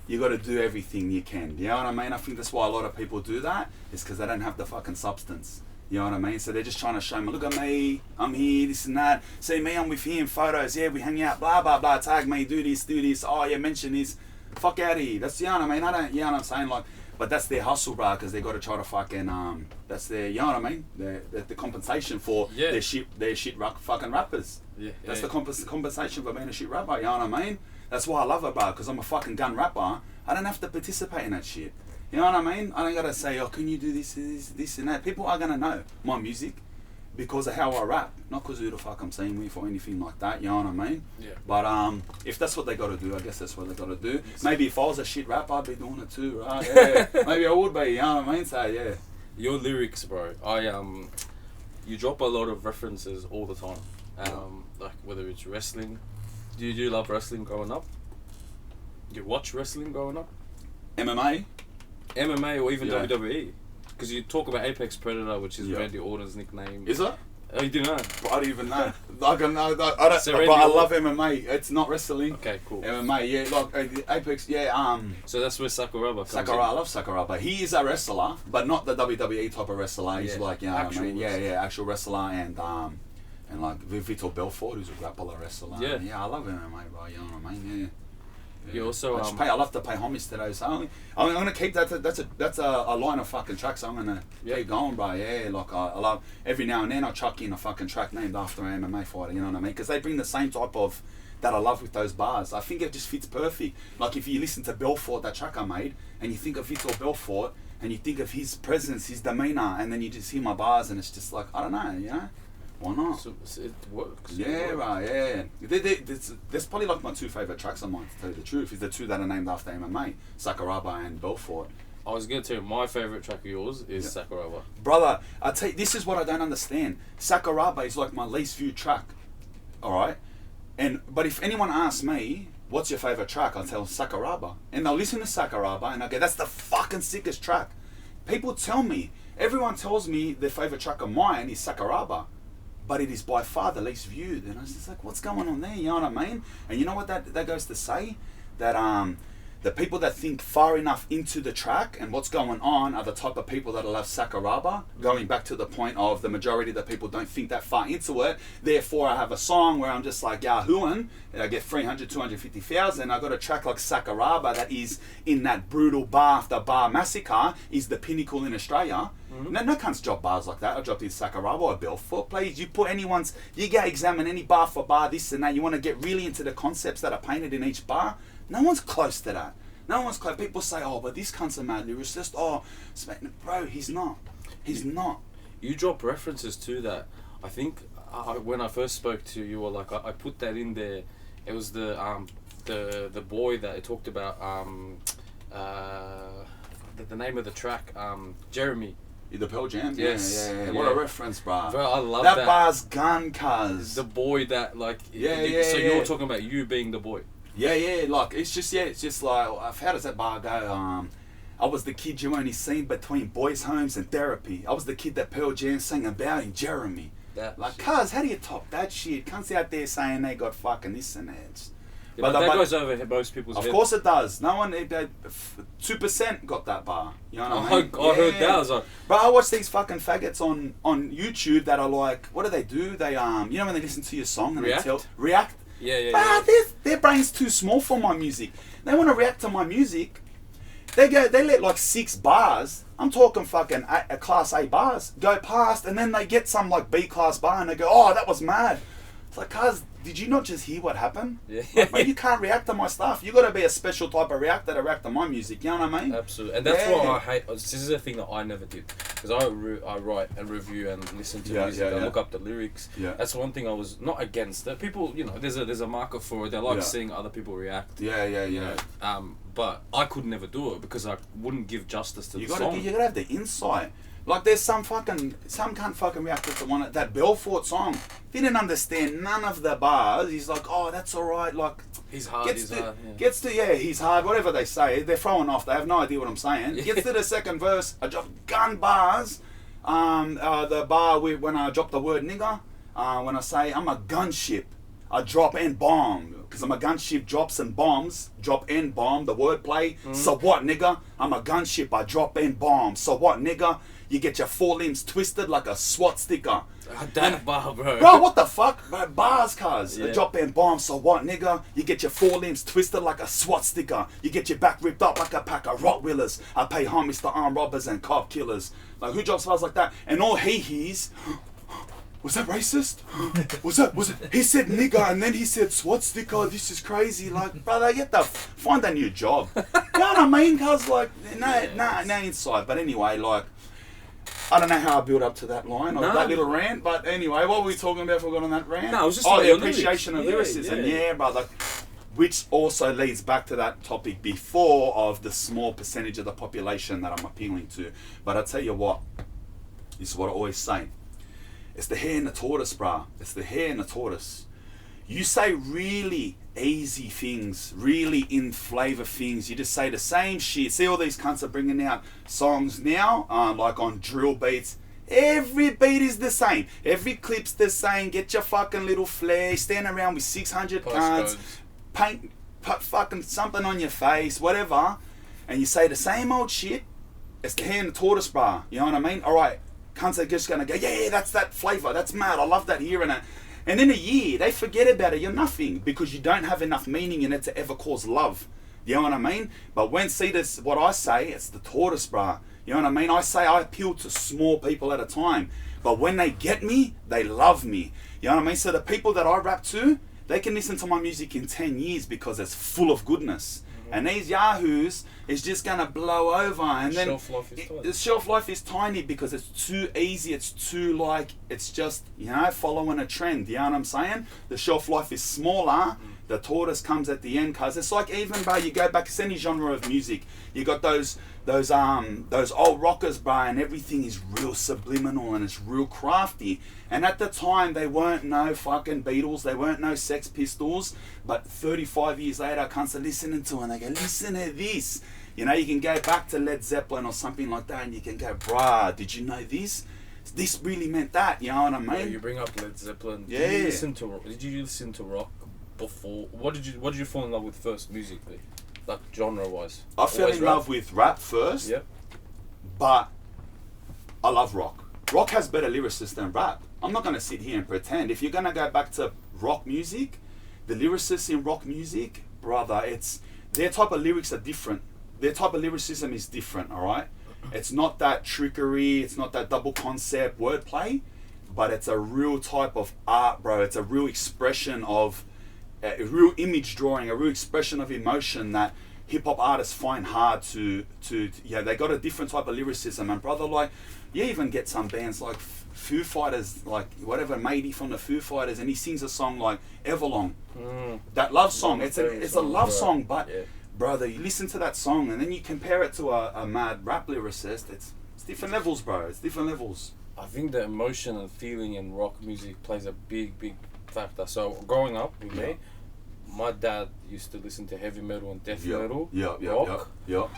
you got to do everything you can. You know what I mean? I think that's why a lot of people do that. Is because they don't have the fucking substance. You know what I mean? So they're just trying to show me, look at me, I'm here, this and that. See me, I'm with him, photos, we hang out, blah, blah, blah, tag me, do this, oh yeah, mention this. Fuck out of here. That's, you know what I mean? You know what I'm saying? Like, but that's their hustle, bro, because they got to try to fucking, that's their, you know what I mean? The compensation for their shit fucking rappers. That's the compensation for being a shit rapper, you know what I mean? That's why I love it, bro, because I'm a fucking gun rapper. I don't have to participate in that shit. You know what I mean? I don't got to say, oh, can you do this and that. People are going to know my music because of how I rap, not because who the fuck I'm saying with or anything like that, you know what I mean? Yeah. But if that's what they got to do, I guess that's what they got to do. Maybe if I was a shit rapper, I'd be doing it too, right? Yeah. Maybe I would be, you know what I mean? So, yeah. Your lyrics, bro, you drop a lot of references all the time. Like whether it's wrestling. Did you love wrestling growing up? You watch wrestling growing up? MMA or even WWE? Because you talk about Apex Predator, which is Randy Orton's nickname. Is it? Oh, you didn't know? I don't even know. I don't. But I love MMA. It's not wrestling. Okay, cool. MMA, like Apex, So that's where Sakuraba comes in. I love Sakuraba. He is a wrestler, but not the WWE type of wrestler. He's like, you know what I mean? Actual wrestler, and And like Vitor Belfort, who's a grappler wrestler. Yeah, I love MMA, bro. You know what I mean? Yeah. You also I love to pay homage to those. I'm gonna keep that. That's a line of fucking tracks. I'm gonna keep going, bro. Yeah, like I love every now and then I chuck in a fucking track named after an MMA fighter. You know what I mean? Because they bring the same type of that I love with those bars. I think it just fits perfect. Like if you listen to Belfort, that track I made, and you think of Vitor Belfort, and you think of his presence, his demeanor, and then you just hear my bars, and it's just like I don't know, you know. Why not? So it works. Yeah, right, yeah. There's probably like my two favourite tracks of mine, to tell you the truth, is the two that are named after MMA, Sakuraba and Belfort. I was going to tell you, my favourite track of yours is Sakuraba. Brother, I tell you, this is what I don't understand. Sakuraba is like my least viewed track, alright? But if anyone asks me, what's your favourite track, I'll tell Sakuraba. And they'll listen to Sakuraba and I'll go, that's the fucking sickest track. People tell me, everyone tells me their favourite track of mine is Sakuraba. But it is by far the least viewed. And I was just like, what's going on there? You know what I mean? And you know what that goes to say? That the people that think far enough into the track and what's going on are the type of people that love Sakuraba. Going back to the point of the majority of the people don't think that far into it. Therefore, I have a song where I'm just like Yahooing, and I get 300, 250,000. I got a track like Sakuraba that is in that brutal bar after bar massacre, is the pinnacle in Australia. No cunts drop bars like that. I dropped in Sakuraba or Belfort. Please, you go examine any bar for bar, this and that. You want to get really into the concepts that are painted in each bar. No one's close to that. No one's close. People say, oh, but this cunt's a mad lyricist. Oh, bro, he's not. He's not. You drop references to that. I think when I first spoke to you, or like I put that in there. It was the boy that I talked about. The name of the track, Jeremy. The Pearl Jam? Yes. Yeah. What a reference, bro. Bro, I love that. That bar's gun, cuz. The boy that, like... So you're talking about you being the boy. Yeah, like, it's just like, how does that bar go? I was the kid you only seen between boys' homes and therapy. I was the kid that Pearl Jam sang about in Jeremy. Like, cuz, how do you top that shit? Cunts out there saying they got fucking this and that. Yeah, but that goes over most people's heads. Of course it does. No one, 2% got that bar. You know what I mean? I heard that. I was like, but I watch these fucking faggots on YouTube that are like, what do? They you know when they listen to your song and react? React? Yeah. Their brain's too small for my music. They want to react to my music. They let like 6 bars. I'm talking fucking a class A bars go past, and then they get some like B class bar and they go, oh, that was mad. It's like, cuz, did you not just hear what happened? Yeah. Like, mate, you can't react to my stuff. You got to be a special type of reactor to react to my music. You know what I mean? Absolutely. And that's what I hate. This is a thing that I never did. Because I write and review and listen to music. I look up the lyrics. Yeah. That's one thing I was not against. That people, there's a market for it. They like seeing other people react. Yeah. But I could never do it because I wouldn't give justice to the song. You got to have the insight. Like there's some cunt fucking reacted to that Belfort song. Didn't understand none of the bars. He's like, oh, that's alright. Like he's hard. He's hard. Whatever they say, they're throwing off. They have no idea what I'm saying. Gets to the second verse. I drop gun bars. The bar when I drop the word nigger. When I say I'm a gunship, I drop and bomb. Because I'm a gunship, drops and bombs. Drop and bomb. The wordplay. So what, nigga? I'm a gunship. I drop and bomb. So what, nigga? You get your 4 limbs twisted like a SWAT sticker. That bar, bro. Bro, what the fuck? Bro, bars, cuz. Drop and bomb, so what, nigga? You get your 4 limbs twisted like a SWAT sticker. You get your back ripped up like a pack of Rottweilers. I pay homage to armed robbers and cop killers. Like, who drops bars like that? And all he hears... Was that racist? Was it? He said nigger and then he said SWAT sticker. This is crazy. Like, brother, find a new job. You know what I mean? Cuz, like, no inside. But anyway, like... I don't know how I built up to that line or that little rant, but anyway, what were we talking about if we got on that rant? No, it was just the appreciation of lyricism. Yeah, brother. Which also leads back to that topic before of the small percentage of the population that I'm appealing to. But I tell you what, this is what I always say. It's the hare and the tortoise, bruh. It's the hare and the tortoise. You say really easy things, really in flavour things. You just say the same shit. See, all these cunts are bringing out songs now, like on drill beats. Every beat is the same. Every clip's the same. Get your fucking little flair. Stand around with 600 cunts. Paint fucking something on your face, whatever. And you say the same old shit. It's the hare and the tortoise, bruh. You know what I mean? Alright, cunts are just going to go, yeah, that's that flavour. That's mad. I love that hearing it. And in a year, they forget about it. You're nothing because you don't have enough meaning in it to ever cause love. You know what I mean? But when, see this, what I say, it's the tortoise, bruh. You know what I mean? I say I appeal to small people at a time. But when they get me, they love me. You know what I mean? So the people that I rap to, they can listen to my music in 10 years because it's full of goodness. And these yahoos is just gonna blow over, and then the shelf life is tiny because it's too easy. It's too it's just following a trend. You know what I'm saying? The shelf life is smaller. The tortoise comes at the end, cause it's like even bro, you go back to any genre of music. You got those old rockers, bro, and everything is real subliminal and it's real crafty. And at the time, they weren't no fucking Beatles, they weren't no Sex Pistols. But 35 years later, I can't start listening to it, and they go, listen to this. You can go back to Led Zeppelin or something like that, and you can go, bruh, did you know this? This really meant that. You know what I mean? Yeah, you bring up Led Zeppelin. Yeah. Did you listen to rock before? What did you fall in love with first musically? Like genre-wise? I fell in love with rap first, but I love rock. Rock has better lyricists than rap. I'm not going to sit here and pretend. If you're going to go back to rock music, the lyricists in rock music, brother, their type of lyrics are different. Their type of lyricism is different, all right? It's not that trickery, it's not that double concept wordplay, but it's a real type of art, bro. It's a real expression of a real image drawing, a real expression of emotion that hip-hop artists find hard to they got a different type of lyricism. And brother, like, you even get some bands like Foo Fighters, like whatever, Matey from the Foo Fighters, and he sings a song like Everlong. That love song, it's a love song, but brother, you listen to that song and then you compare it to a mad rap lyricist, it's different levels, bro. It's different levels. I think the emotion and feeling in rock music plays a big factor. So growing up with me, my dad used to listen to heavy metal and death metal, rock,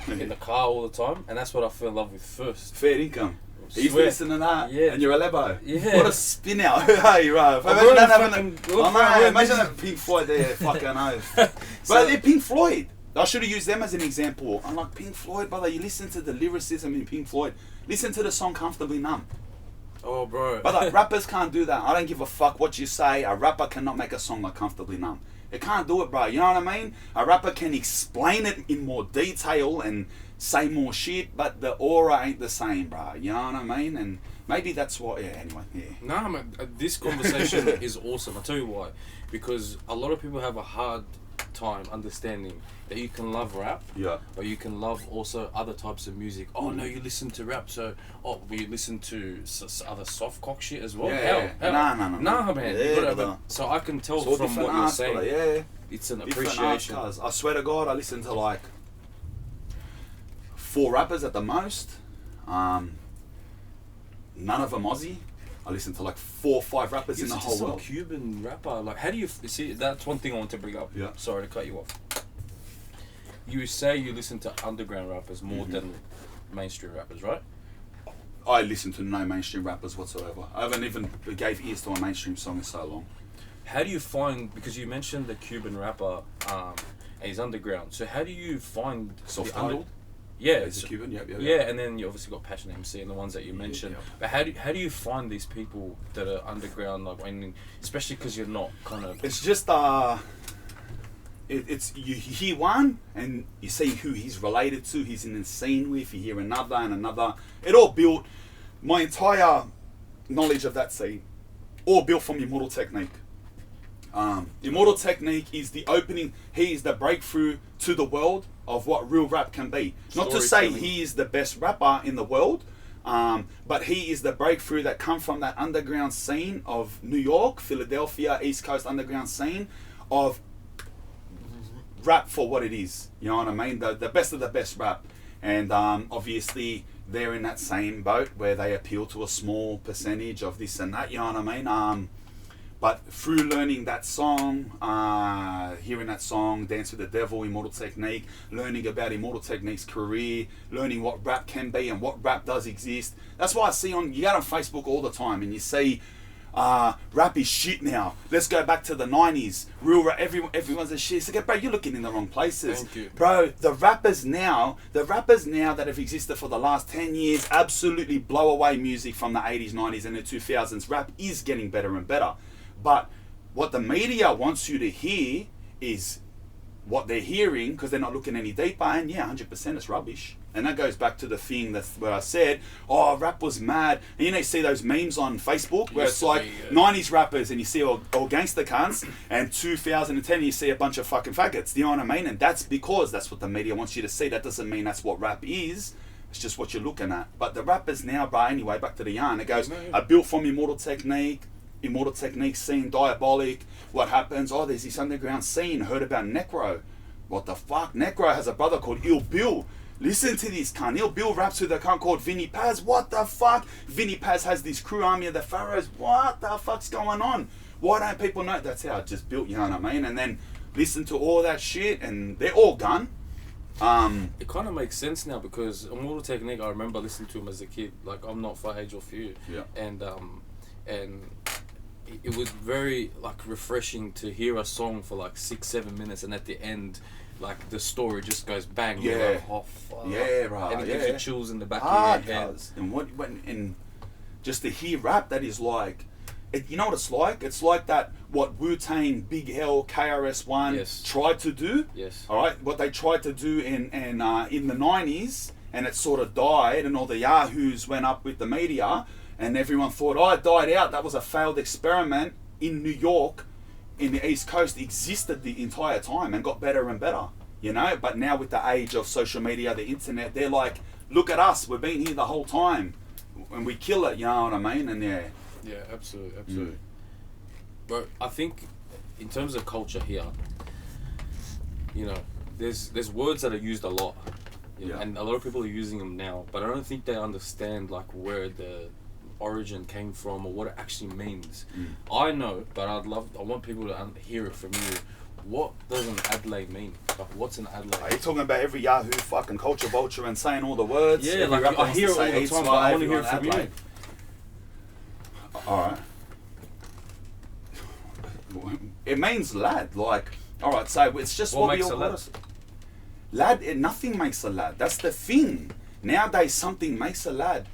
in the car all the time, and that's what I fell in love with first. Fair income. He used to listen to that, and you're a lebo. Yeah. What a spin out. Hey, right. Imagine that Pink Floyd there, fucking oath. But they're Pink Floyd. I should have used them as an example. I'm like, Pink Floyd, brother, you listen to the lyricism in Pink Floyd. Listen to the song Comfortably Numb. Oh, bro. But like, rappers can't do that. I don't give a fuck what you say. A rapper cannot make a song like Comfortably Numb. It can't do it, bro. You know what I mean? A rapper can explain it in more detail and say more shit, but the aura ain't the same, bro. You know what I mean? And maybe that's what. Yeah. Anyway. Yeah. Nah, man. This conversation is awesome. I'll tell you why. Because a lot of people have a hard time understanding that you can love rap, or you can love also other types of music. Oh no, you listen to rap, so will you listen to other soft cock shit as well? Hell. Nah, man. Yeah, so I can tell from what you're saying. It's an appreciation. I swear to God, I listen to like 4 rappers at the most. None of them Aussie. I listen to like 4 or 5 rappers in the whole world. Cuban rapper. Like, how do you see? That's one thing I want to bring up. Yeah. Sorry to cut you off. You say you listen to underground rappers more than mainstream rappers, right? I listen to no mainstream rappers whatsoever. I haven't even gave ears to a mainstream song in so long. How do you find? Because you mentioned the Cuban rapper, and he's underground. So how do you find Soft-handled? Yeah, he's a Cuban. Yeah, and then you obviously got Passion MC and the ones that you mentioned. But how do you find these people that are underground, like especially because you're not kind of? It's just it's you hear one and you see who he's related to, he's in the scene with. You hear another and another. It all built my entire knowledge of that scene, all built from Immortal Technique. Immortal Technique is the opening. He is the breakthrough to the world of what real rap can be. Not to say he is the best rapper in the world, but he is the breakthrough that come from that underground scene of New York, Philadelphia, East Coast underground scene of rap for what it is. You know what I mean? The best of the best rap. And obviously they're in that same boat where they appeal to a small percentage of this and that. You know what I mean? But through learning that song, hearing that song, Dance with the Devil, Immortal Technique, learning about Immortal Technique's career, learning what rap can be and what rap does exist. That's why I see you get on Facebook all the time and you see rap is shit now. Let's go back to the 90s. Real rap, everyone's a shit. So, bro, you're looking in the wrong places. Thank you. Bro, the rappers now that have existed for the last 10 years absolutely blow away music from the 80s, 90s and the 2000s. Rap is getting better and better. But what the media wants you to hear is what they're hearing because they're not looking any deeper. And yeah, 100% it's rubbish. And that goes back to the thing that's where I said, oh, rap was mad. And you know, you see those memes on Facebook where it's like 90s rappers and you see all gangster cunts, and 2010 you see a bunch of fucking faggots. Do you know what I mean? And that's because that's what the media wants you to see. That doesn't mean that's what rap is. It's just what you're looking at. But the rappers now, bro, anyway, back to the yarn, it goes, I built from Immortal Technique scene, Diabolic. What happens? Oh, there's this underground scene. Heard about Necro. What the fuck? Necro has a brother called Ill Bill. Listen to this cunt. Ill Bill raps with a cunt called Vinny Paz. What the fuck? Vinny Paz has this crew army of the Pharaohs. What the fuck's going on? Why don't people know? That's how it just built, you know what I mean? And then listen to all that shit, and they're all gone. It kind of makes sense now because Immortal Technique, I remember listening to him as a kid. Like, I'm not for age or few. Yeah. And it was very like refreshing to hear a song for like 6-7 minutes, and at the end, like the story just goes bang. Yeah. You're like, oh fuck. Yeah, right. And it gives you chills in the back of of your head. And just to hear rap, that is like, you know what it's like? It's like that what Wu-Tang, Big L, KRS-One tried to do. Yes. All right, what they tried to do in the 90s, and it sort of died, and all the yahoos went up with the media, and everyone thought, oh, it died out. That was a failed experiment in New York, in the East Coast, existed the entire time and got better and better, you know? But now with the age of social media, the internet, they're like, look at us, we've been here the whole time, and we kill it, you know what I mean? And yeah. Yeah, absolutely. But I think in terms of culture here, you know, there's words that are used a lot, you know, and a lot of people are using them now, but I don't think they understand like where the origin came from or what it actually means. I know, but I want people to hear it from you. What does an adlay mean? Like, what's an adlay? Are you talking about every Yahoo fucking culture vulture and saying all the words? Yeah, like I hear it all the time, but I want to hear it from you. Alright. It means lad, like, alright, so it's just what makes a lad? Lad, nothing makes a lad. That's the thing. Nowadays, something makes a lad.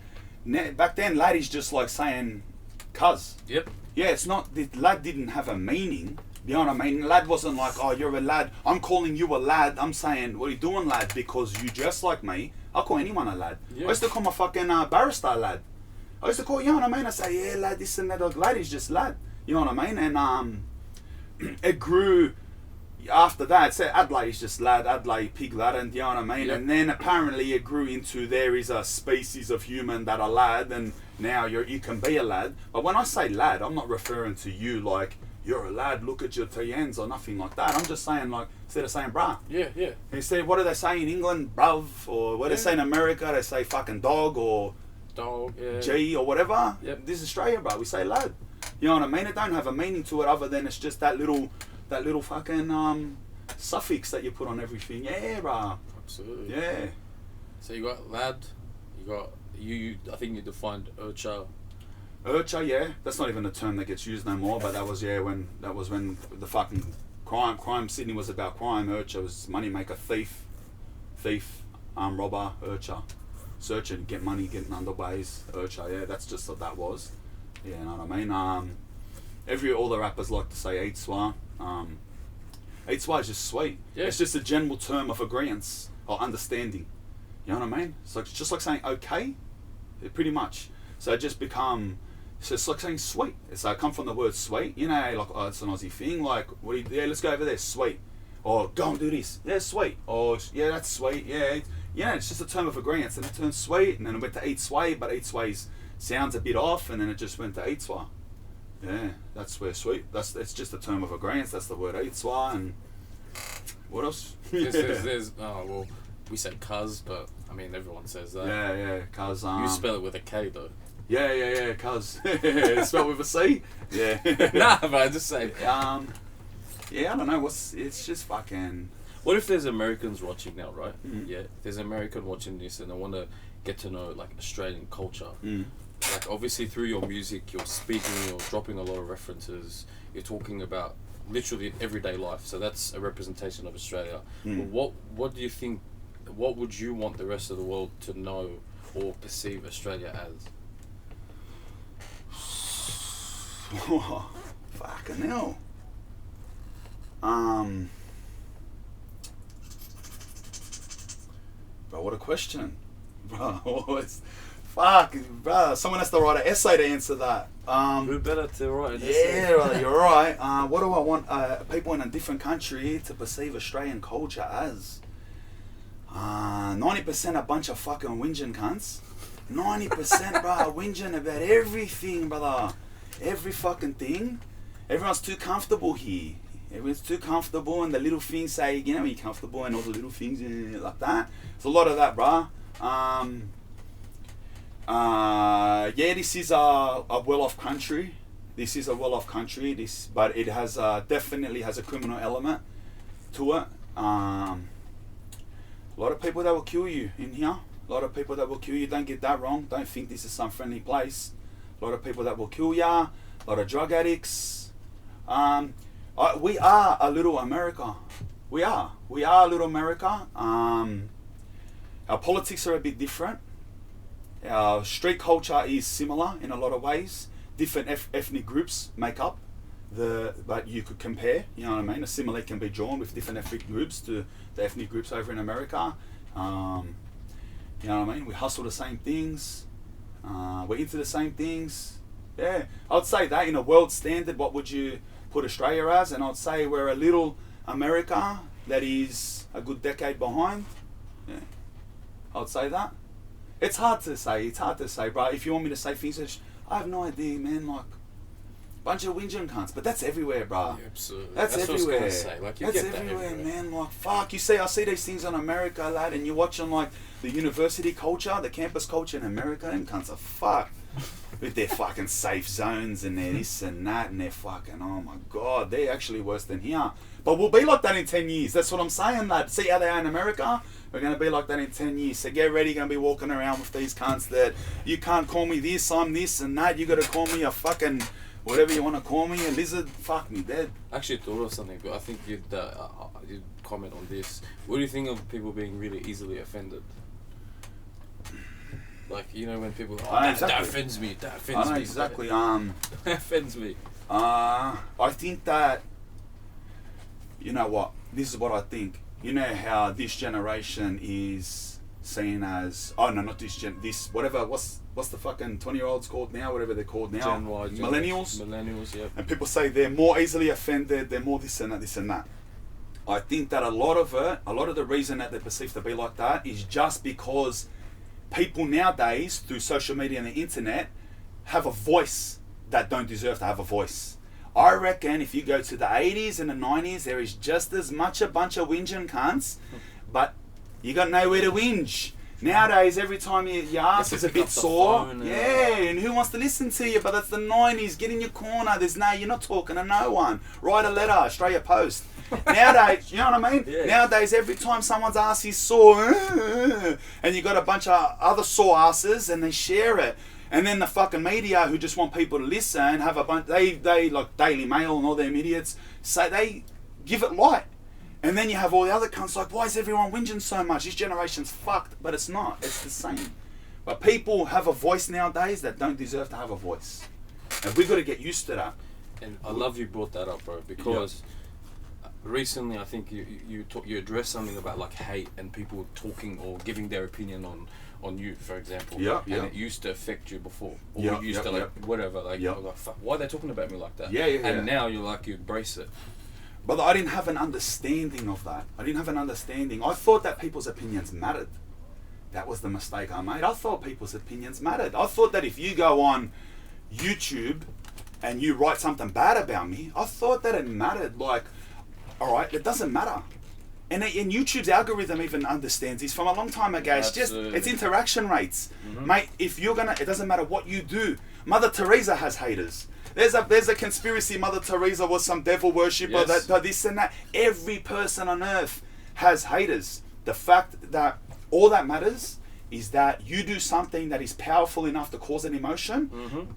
Back then, lad is just like saying cuz. Yep. Yeah, it's not, the lad didn't have a meaning. You know what I mean? Lad wasn't like, oh, you're a lad. I'm calling you a lad. I'm saying, what are you doing, lad? Because you dress like me. I'll call anyone a lad. Yeah. I used to call my fucking barrister a lad. I used to call, you know what I mean? I say, yeah, lad, this and that. Like, lad is just lad. You know what I mean? And it grew after that. So Adlai is just lad, Adlai, pig lad, and you know what I mean? Yep. And then apparently it grew into there is a species of human that are lad, and now you can be a lad. But when I say lad, I'm not referring to you like, you're a lad, look at your TNs or nothing like that. I'm just saying, like, instead of saying brah. Yeah, yeah. Instead, what do they say in England? Bruv. Or what do they say in America? They say fucking dog or dog, yeah. G or whatever. Yep. This is Australia, bro. We say lad. You know what I mean? It don't have a meaning to it other than it's just that little fucking suffix that you put on everything. Yeah, bro. Absolutely. Yeah. So you got lad, you got you. I think you defined urcha. Urcha, yeah. That's not even a term that gets used no more. But that was when the fucking crime. Sydney was about crime. Urcha was moneymaker, thief, robber. Urcha, search and get money, getting underways. Urcha, yeah. That's just what that was. Yeah, you know what I mean? All the rappers like to say Eitzwa. Eitzwa is just sweet. Yeah. It's just a general term of agreeance or understanding. You know what I mean? It's like just like saying okay, pretty much. So it just it's like saying sweet. It's like come from the word sweet. You know, like oh, it's an Aussie thing. Like let's go over there, sweet. Or go and do this. Yeah, sweet. Or yeah, that's sweet. Yeah, it's just a term of agreeance, and it turned sweet, and then it went to eat sway, but eat sway's sounds a bit off, and then it just went to Eitzwa. Yeah, that's where sweet. It's just a term of agreement. That's the word Eitzwa. And what else? There's well, we say cuz, but I mean everyone says that. Yeah, cuz. You spell it with a K though. Yeah, cuz. Spelled with a C. Yeah. Nah, but I just say. Yeah, I don't know. It's just fucking. What if there's Americans watching now, right? Mm. Yeah, there's an American watching this, and they want to get to know like Australian culture. Mm. Like obviously through your music, you're speaking, you're dropping a lot of references. You're talking about literally everyday life. So that's a representation of Australia. Mm. But what do you think? What would you want the rest of the world to know or perceive Australia as? Fucking hell. Bro, what a question. Bro, fuck, bro. Someone has to write an essay to answer that. Who better to write an essay? Yeah, brother, you're right. What do I want people in a different country to perceive Australian culture as? 90% a bunch of fucking whinging cunts. 90%, bro, whinging about everything, brother. Every fucking thing. Everyone's too comfortable here. Everyone's too comfortable, and the little things say, you know, you're comfortable, and all the little things like that. There's a lot of that, bro. Yeah, this is a well-off country. This is a well-off country. But it has definitely has a criminal element to it. A lot of people that will kill you in here. A lot of people that will kill you. Don't get that wrong. Don't think this is some friendly place. A lot of people that will kill ya. A lot of drug addicts. We are a little America. We are a little America. Our politics are a bit different. Our street culture is similar in a lot of ways. Different ethnic groups make up but you could compare, you know what I mean? A simile can be drawn with different ethnic groups to the ethnic groups over in America. You know what I mean? We hustle the same things. We're into the same things. Yeah, I'd say that in a world standard, what would you put Australia as? And I'd say we're a little America that is a good decade behind. Yeah, I'd say that. It's hard to say, bro. If you want me to say things, I have no idea, man. Like, bunch of whinging cunts, but that's everywhere, bro. Yeah, absolutely. That's everywhere. What I was gonna say. Like, you that's get that everywhere, man. Like, fuck. I see these things in America, lad, and you're watching like the university culture, the campus culture in America. Them cunts are fucked with their fucking safe zones and their this and that, and they're fucking, oh my god, they're actually worse than here. But we'll be like that in 10 years. That's what I'm saying, lad. See how they are in America? We're going to be like that in 10 years. So get ready, going to be walking around with these cunts that you can't call me this, I'm this and that. You got to call me a fucking whatever you want to call me, a lizard. Fuck me dead. I actually thought of something, but I think you'd comment on this. What do you think of people being really easily offended? Like, you know, when people, that offends me, that offends me. I know exactly. That offends me. I think that, you know what, this is what I think. You know how this generation is seen as, oh no, not this whatever, what's the fucking 20-year-olds called now, whatever they're called now, Gen Y, millennials. Millennials, yeah. And people say they're more easily offended, they're more this and that. I think that a lot of the reason that they're perceived to be like that is just because people nowadays, through social media and the internet, have a voice that don't deserve to have a voice. I reckon if you go to the 80s and the 90s, there is just as much a bunch of whinging cunts, but you got nowhere to whinge. Nowadays, every time your ass is a bit sore, and who wants to listen to you? But that's the 90s. Get in your corner. You're not talking to no one. Write a letter, Australia Post. Nowadays, you know what I mean? Yeah. Nowadays, every time someone's ass is sore, and you got a bunch of other sore asses, and they share it. And then the fucking media, who just want people to listen, have a bunch. They like Daily Mail and all them idiots, say they give it light. And then you have all the other cunts like, why is everyone whinging so much? This generation's fucked. But it's not. It's the same. But people have a voice nowadays that don't deserve to have a voice. And we've got to get used to that. And I love you brought that up, bro, because recently I think you addressed something about like hate and people talking or giving their opinion on you, for example. And it used to affect you before. Or you used to like, whatever, like, like, fuck, why are they talking about me like that? And now you're like, you embrace it. But I didn't have an understanding of that. I thought that people's opinions mattered. That was the mistake I made. I thought people's opinions mattered. I thought that if you go on YouTube and you write something bad about me, I thought that it mattered. Like, all right, it doesn't matter. And YouTube's algorithm even understands this from a long time ago. It's Absolutely. It's interaction rates. Mate, if you're gonna, it doesn't matter what you do. Mother Teresa has haters. There's a conspiracy Mother Teresa was some devil worshipper, that this and that. Every person on earth has haters. The fact that all that matters is that you do something that is powerful enough to cause an emotion.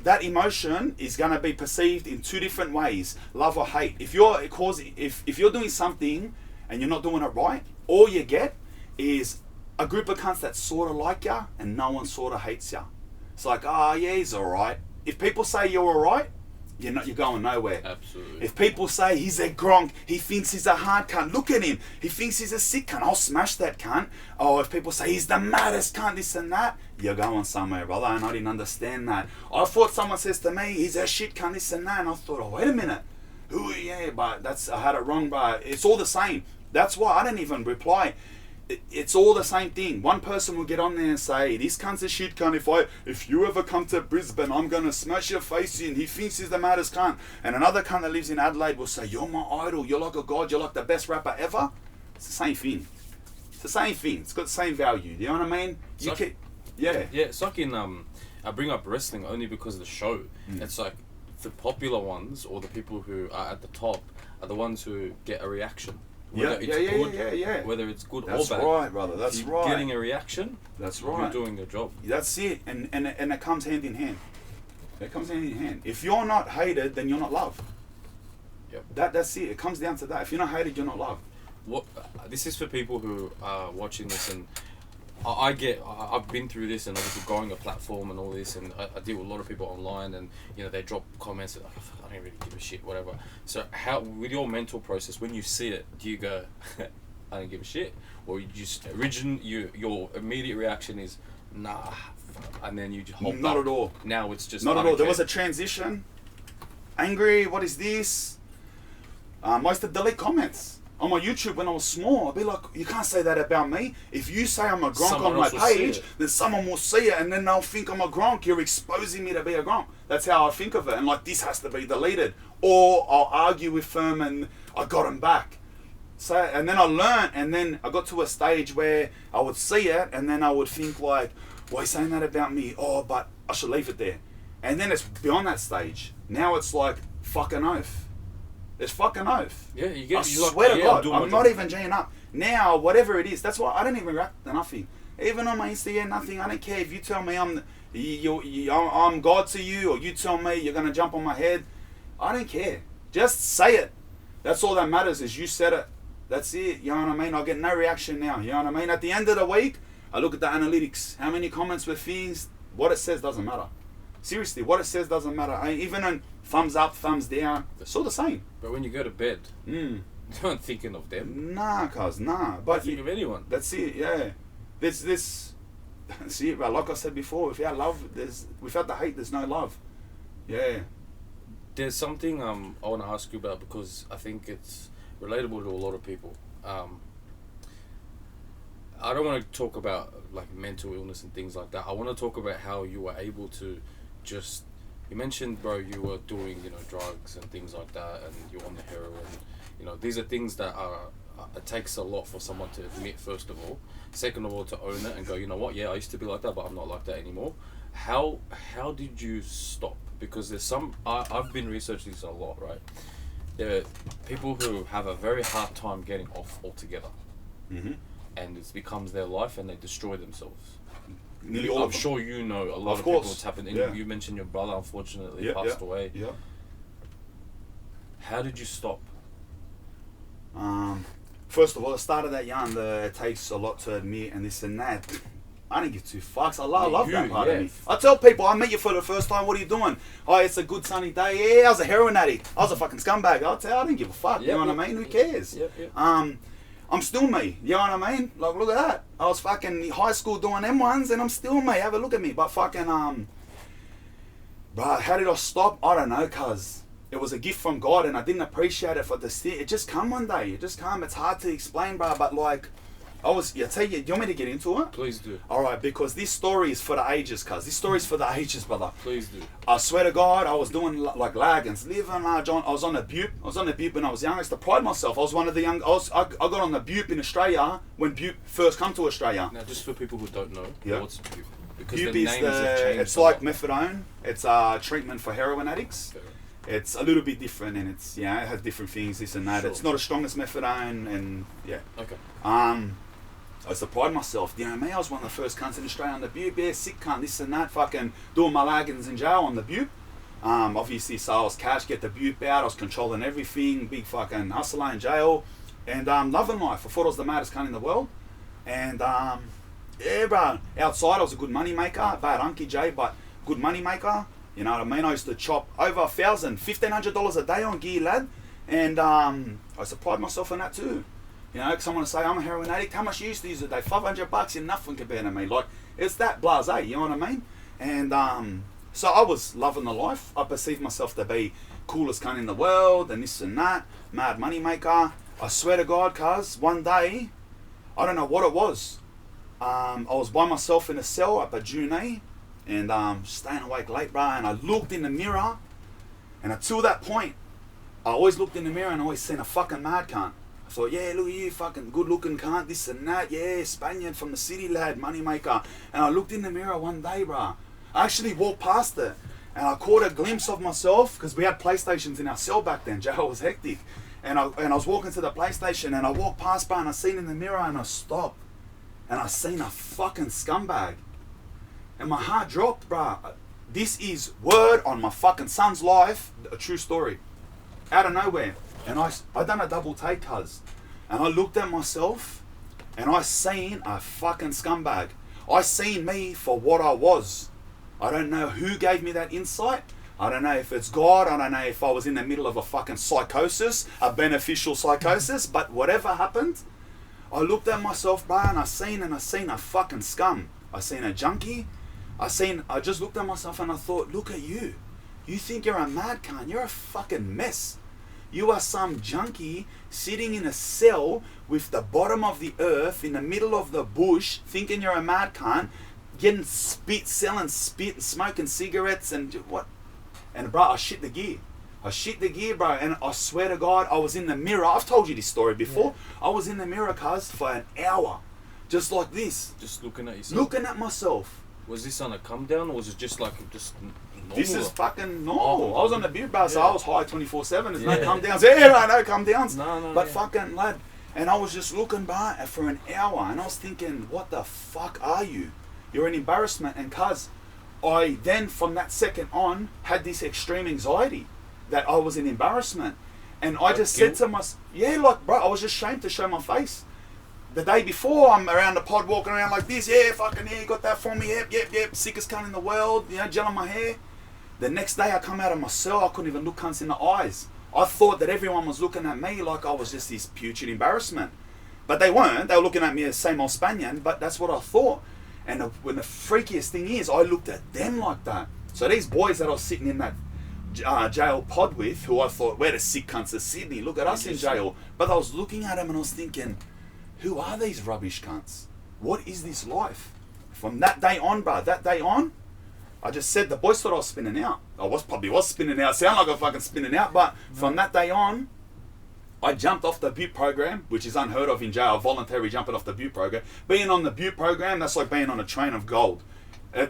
That emotion is going to be perceived in two different ways, love or hate. If you're doing something and you're not doing it right, all you get is a group of cunts that sort of like ya and no one sort of hates ya. It's like, oh yeah, he's alright. If people say you're alright, you're going nowhere. Absolutely. If people say he's a gronk, he thinks he's a hard cunt, look at him. He thinks he's a sick cunt. I'll smash that cunt. Oh, if people say he's the maddest cunt, this and that, you're going somewhere, brother. And I didn't understand that. I thought someone says to me, he's a shit cunt, this and that, and I thought, oh, wait a minute. Yeah, but I had it wrong, but it's all the same. That's why I didn't even reply. It's all the same thing. One person will get on there and say, this cunt's a shit cunt. If you ever come to Brisbane, I'm going to smash your face in. He thinks he's the maddest cunt. And another cunt that lives in Adelaide will say, you're my idol. You're like a god. You're like the best rapper ever. It's the same thing. It's the same thing. It's got the same value. You know what I mean? Yeah, it's like in, I bring up wrestling only because of the show. It's like the popular ones or the people who are at the top are the ones who get a reaction. Whether Whether it's good that's or bad. That's right, brother. That's if you're right. Getting a reaction. That's right. You're doing your job. That's it. And it comes hand in hand. It comes hand in hand. If you're not hated, then you're not loved. Yep. That's it. It comes down to that. If you're not hated, you're not loved. What this is for people who are watching this, and I've been through this, and obviously growing a platform and all this, and I deal with a lot of people online, and they drop comments like, I don't really give a shit, whatever. So how, with your mental process, when you see it, do you go, I don't give a shit, or you just your immediate reaction is nah, and then you just hold not back? At all. Now it's just not at all. There was a transition. Angry. What is this? I used to delete comments. On my YouTube when I was small, I'd be like, you can't say that about me. If you say I'm a gronk on my page, then someone will see it and then they'll think I'm a gronk. You're exposing me to be a gronk. That's how I think of it. And like, this has to be deleted. Or I'll argue with them and I got them back. So, and then I learned, and then I got to a stage where I would see it and then I would think like, why are you saying that about me? Oh, but I should leave it there. And then it's beyond that stage. Now it's like, fucking oath. It's fucking oath. Yeah, you get. I swear to God, I'm not even G'ing up. Now, whatever it is, that's why I don't even react to nothing. Even on my Instagram, nothing. I don't care if you tell me I'm God to you, or you tell me you're gonna jump on my head. I don't care. Just say it. That's all that matters. Is you said it. That's it. You know what I mean? I get no reaction now. You know what I mean? At the end of the week, I look at the analytics. How many comments were things? What it says doesn't matter. Seriously, what it says doesn't matter. Even on thumbs up, thumbs down, it's all the same. But when you go to bed, you aren't thinking of them. Nah, cuz, nah. But think of anyone. That's it, yeah. That's it, bro. Like I said before, without love, without the hate, there's no love. Yeah. There's something I want to ask you about, because I think it's relatable to a lot of people. I don't want to talk about like mental illness and things like that. I want to talk about how you were able to just, you mentioned, bro, you were doing, drugs and things like that, and you're on the heroin. These are things that it takes a lot for someone to admit, first of all. Second of all, to own it and go, you know what, yeah, I used to be like that, but I'm not like that anymore. How did you stop? Because there's I've been researching this a lot, right? There are people who have a very hard time getting off altogether. Mm-hmm. And it becomes their life and they destroy themselves. I'm sure you know a lot of people it's happened. And you mentioned your brother unfortunately passed away. Yeah. How did you stop? First of all, I started that young. It takes a lot to admit and this and that. I don't give two fucks. I love that part of me. I tell people, I meet you for the first time, what are you doing? Oh, it's a good sunny day. Yeah, I was a heroin addict. I was a fucking scumbag. I didn't give a fuck. You know what I mean? Who cares? I'm still me, you know what I mean? Like, look at that. I was fucking high school doing them ones and I'm still me. Have a look at me. But fucking, bro, how did I stop? I don't know, cuz it was a gift from God and I didn't appreciate it for the sit. It just come one day. It just come. It's hard to explain, bro, but like, tell you, do you want me to get into it? Please do. Alright, because this story is for the ages, cuz. This story is for the ages, brother. Please do. I swear to God, I was doing like lagans, living large on. I was on the Butte. I was on the Butte when I was young. I used to pride myself. I was one of the young. I got on the Butte in Australia when Butte first come to Australia. Now, just for people who don't know, what's Butte? Because Butte the names have changed. It's like methadone. It's a treatment for heroin addicts. Fair. It's a little bit different, and it's it has different things, this and that. Sure. It's not as strong as methadone, and Okay. I used to pride myself, you know me, I was one of the first cunts in Australia on the Butte, sick cunt, this and that, fucking doing my lagans in jail on the Butte. Obviously sales cash, get the Butte out, I was controlling everything, big fucking hustler in jail, and loving life. I thought I was the maddest cunt in the world, and bro, outside I was a good money maker, bad Unky J, but good money maker, You know what I mean? I used to chop over $1,000, $1,500 a day on gear, lad. And I supplied myself on that too. You know, someone would say, I'm a heroin addict. How much you used to use a day? $500, you're nothing compared to me. Like, it's that blasé, you know what I mean? And so I was loving the life. I perceived myself to be coolest cunt in the world and this and that. Mad money maker. I swear to God, cuz, one day, I don't know what it was. I was by myself in a cell up at June, and staying awake late, bro. And I looked in the mirror, and until that point, I always looked in the mirror and always seen a fucking mad cunt. I thought, yeah, look at you, fucking good looking cunt, this and that, yeah, Spanian from the city, lad, money maker. And I looked in the mirror one day, bro. I actually walked past it, and I caught a glimpse of myself, because we had PlayStations in our cell back then. Jail was hectic. And I was walking to the PlayStation, and I walked past, bro, and I seen in the mirror, and I stopped. And I seen a fucking scumbag. And my heart dropped, bro. This is word on my fucking son's life, a true story. Out of nowhere. And I done a double take, cuz. And I looked at myself, and I seen a fucking scumbag. I seen me for what I was. I don't know who gave me that insight. I don't know if it's God. I don't know if I was in the middle of a fucking psychosis, a beneficial psychosis, but whatever happened, I looked at myself, bro, and I seen a fucking scum. I seen a junkie. I just looked at myself and I thought, look at you. You think you're a mad cunt. You're a fucking mess. You are some junkie sitting in a cell with the bottom of the earth in the middle of the bush, thinking you're a mad cunt, getting selling spit and smoking cigarettes and what? And bro, I shit the gear. Bro, and I swear to God, I was in the mirror. I've told you this story before. Yeah. I was in the mirror, cuz, for an hour. Just like this. Just looking at yourself? Looking at myself. Was this on a come down, or was it just like, just normal? This is fucking normal. I was on the beer bar, so I was high 24/7. There's no come downs. Yeah, I know come downs. No, but fucking, lad. And I was just looking, bro, for an hour. And I was thinking, what the fuck are you? You're an embarrassment. And cuz, I then, from that second on, had this extreme anxiety that I was an embarrassment. And I just said to myself, yeah, like, bro, I was just ashamed to show my face. The day before, I'm around the pod walking around like this, yeah, fucking, yeah, you got that for me, yep, sickest cunt in the world, you know, gel on my hair. The next day I come out of my cell, I couldn't even look cunts in the eyes. I thought that everyone was looking at me like I was just this putrid embarrassment. But they weren't, they were looking at me as same old Spanian, but that's what I thought. And when the freakiest thing is, I looked at them like that. So these boys that I was sitting in that jail pod with, who I thought, we're the sick cunts of Sydney, look at us in jail. But I was looking at them and I was thinking, who are these rubbish cunts? What is this life? From that day on, bro, I just said, the boys thought I was spinning out. I probably was spinning out. Sound like I'm fucking spinning out, but from that day on, I jumped off the Butte program, which is unheard of in jail, voluntary jumping off the Butte program. Being on the Butte program, that's like being on a train of gold.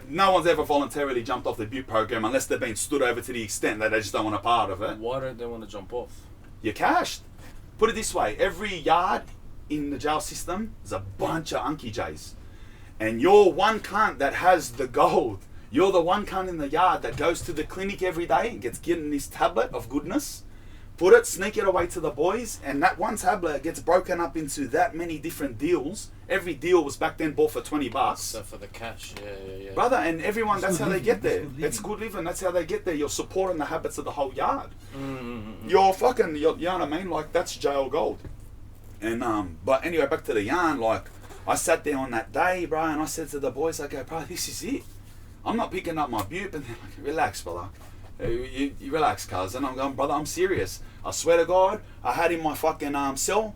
No one's ever voluntarily jumped off the Butte program unless they've been stood over to the extent that they just don't want a part of it. Why don't they want to jump off? You're cashed. Put it this way, every yard in the jail system is a bunch of Unky J's. And you're one cunt that has the gold. You're the one cunt in the yard that goes to the clinic every day and gets given this tablet of goodness. Put it, sneak it away to the boys, and that one tablet gets broken up into that many different deals. Every deal was back then bought for $20. So for the cash, yeah. Brother, and everyone, that's how they get there. It's good living, that's how they get there. You're supporting the habits of the whole yard. Mm-hmm. You're fucking, you know what I mean? Like, that's jail gold. And, but anyway, back to the yarn, like, I sat there on that day, bro, and I said to the boys, I go, bro, this is it. I'm not picking up my Butte, and they're like, relax, brother. You relax, cuz. And I'm going, brother, I'm serious. I swear to God, I had in my fucking cell,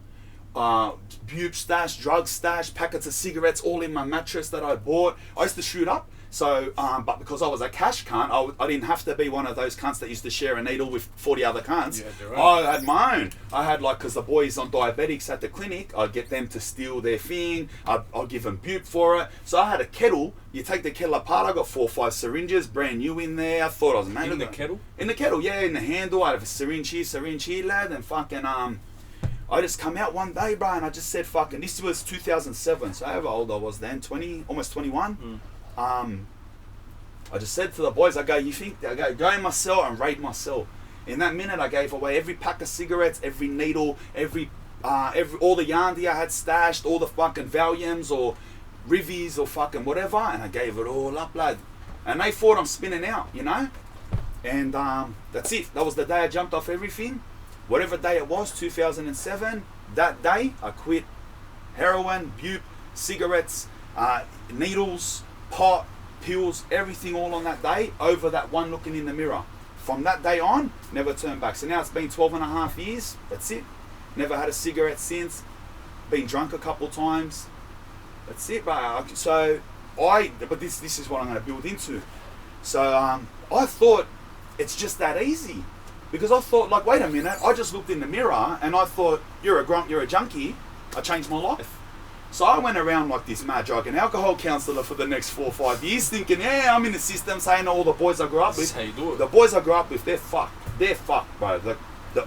Butte stash, drug stash, packets of cigarettes, all in my mattress that I bought. I used to shoot up. So, but because I was a cash cunt, I didn't have to be one of those cunts that used to share a needle with 40 other cunts. I had my own. I had like, because the boys on diabetics at the clinic, I'd get them to steal their thing. I'll give them Butte for it. So I had a kettle. You take the kettle apart. I got 4 or 5 syringes, brand new in there. I thought I was mad. In the kettle? In the kettle, yeah, in the handle. I have a syringe here, lad, and fucking I just come out one day, bro, and I just said, fucking, this was 2007. So however old I was then, 20, almost 21. I just said to the boys, I go, go in my cell and raid my cell. In that minute, I gave away every pack of cigarettes, every needle, all the yarndy I had stashed, all the fucking Valiums or Rivies or fucking whatever, and I gave it all up, lad. And they thought I'm spinning out, you know? And that's it. That was the day I jumped off everything. Whatever day it was, 2007, that day I quit heroin, bupe, cigarettes, needles, pot, pills, everything all on that day over that one looking in the mirror. From that day on, never turned back. So now it's been 12 and a half years. That's it. Never had a cigarette since. Been drunk a couple times. That's it, bro. So but this is what I'm going to build into. So I thought it's just that easy. Because I thought, like, wait a minute, I just looked in the mirror and I thought, you're a grump, you're a junkie. I changed my life. So I went around like this mad drug and alcohol counsellor for the next 4 or 5 years thinking, yeah, I'm in the system, saying all the boys I grew up with. The boys I grew up with, they're fucked. They're fucked, bro.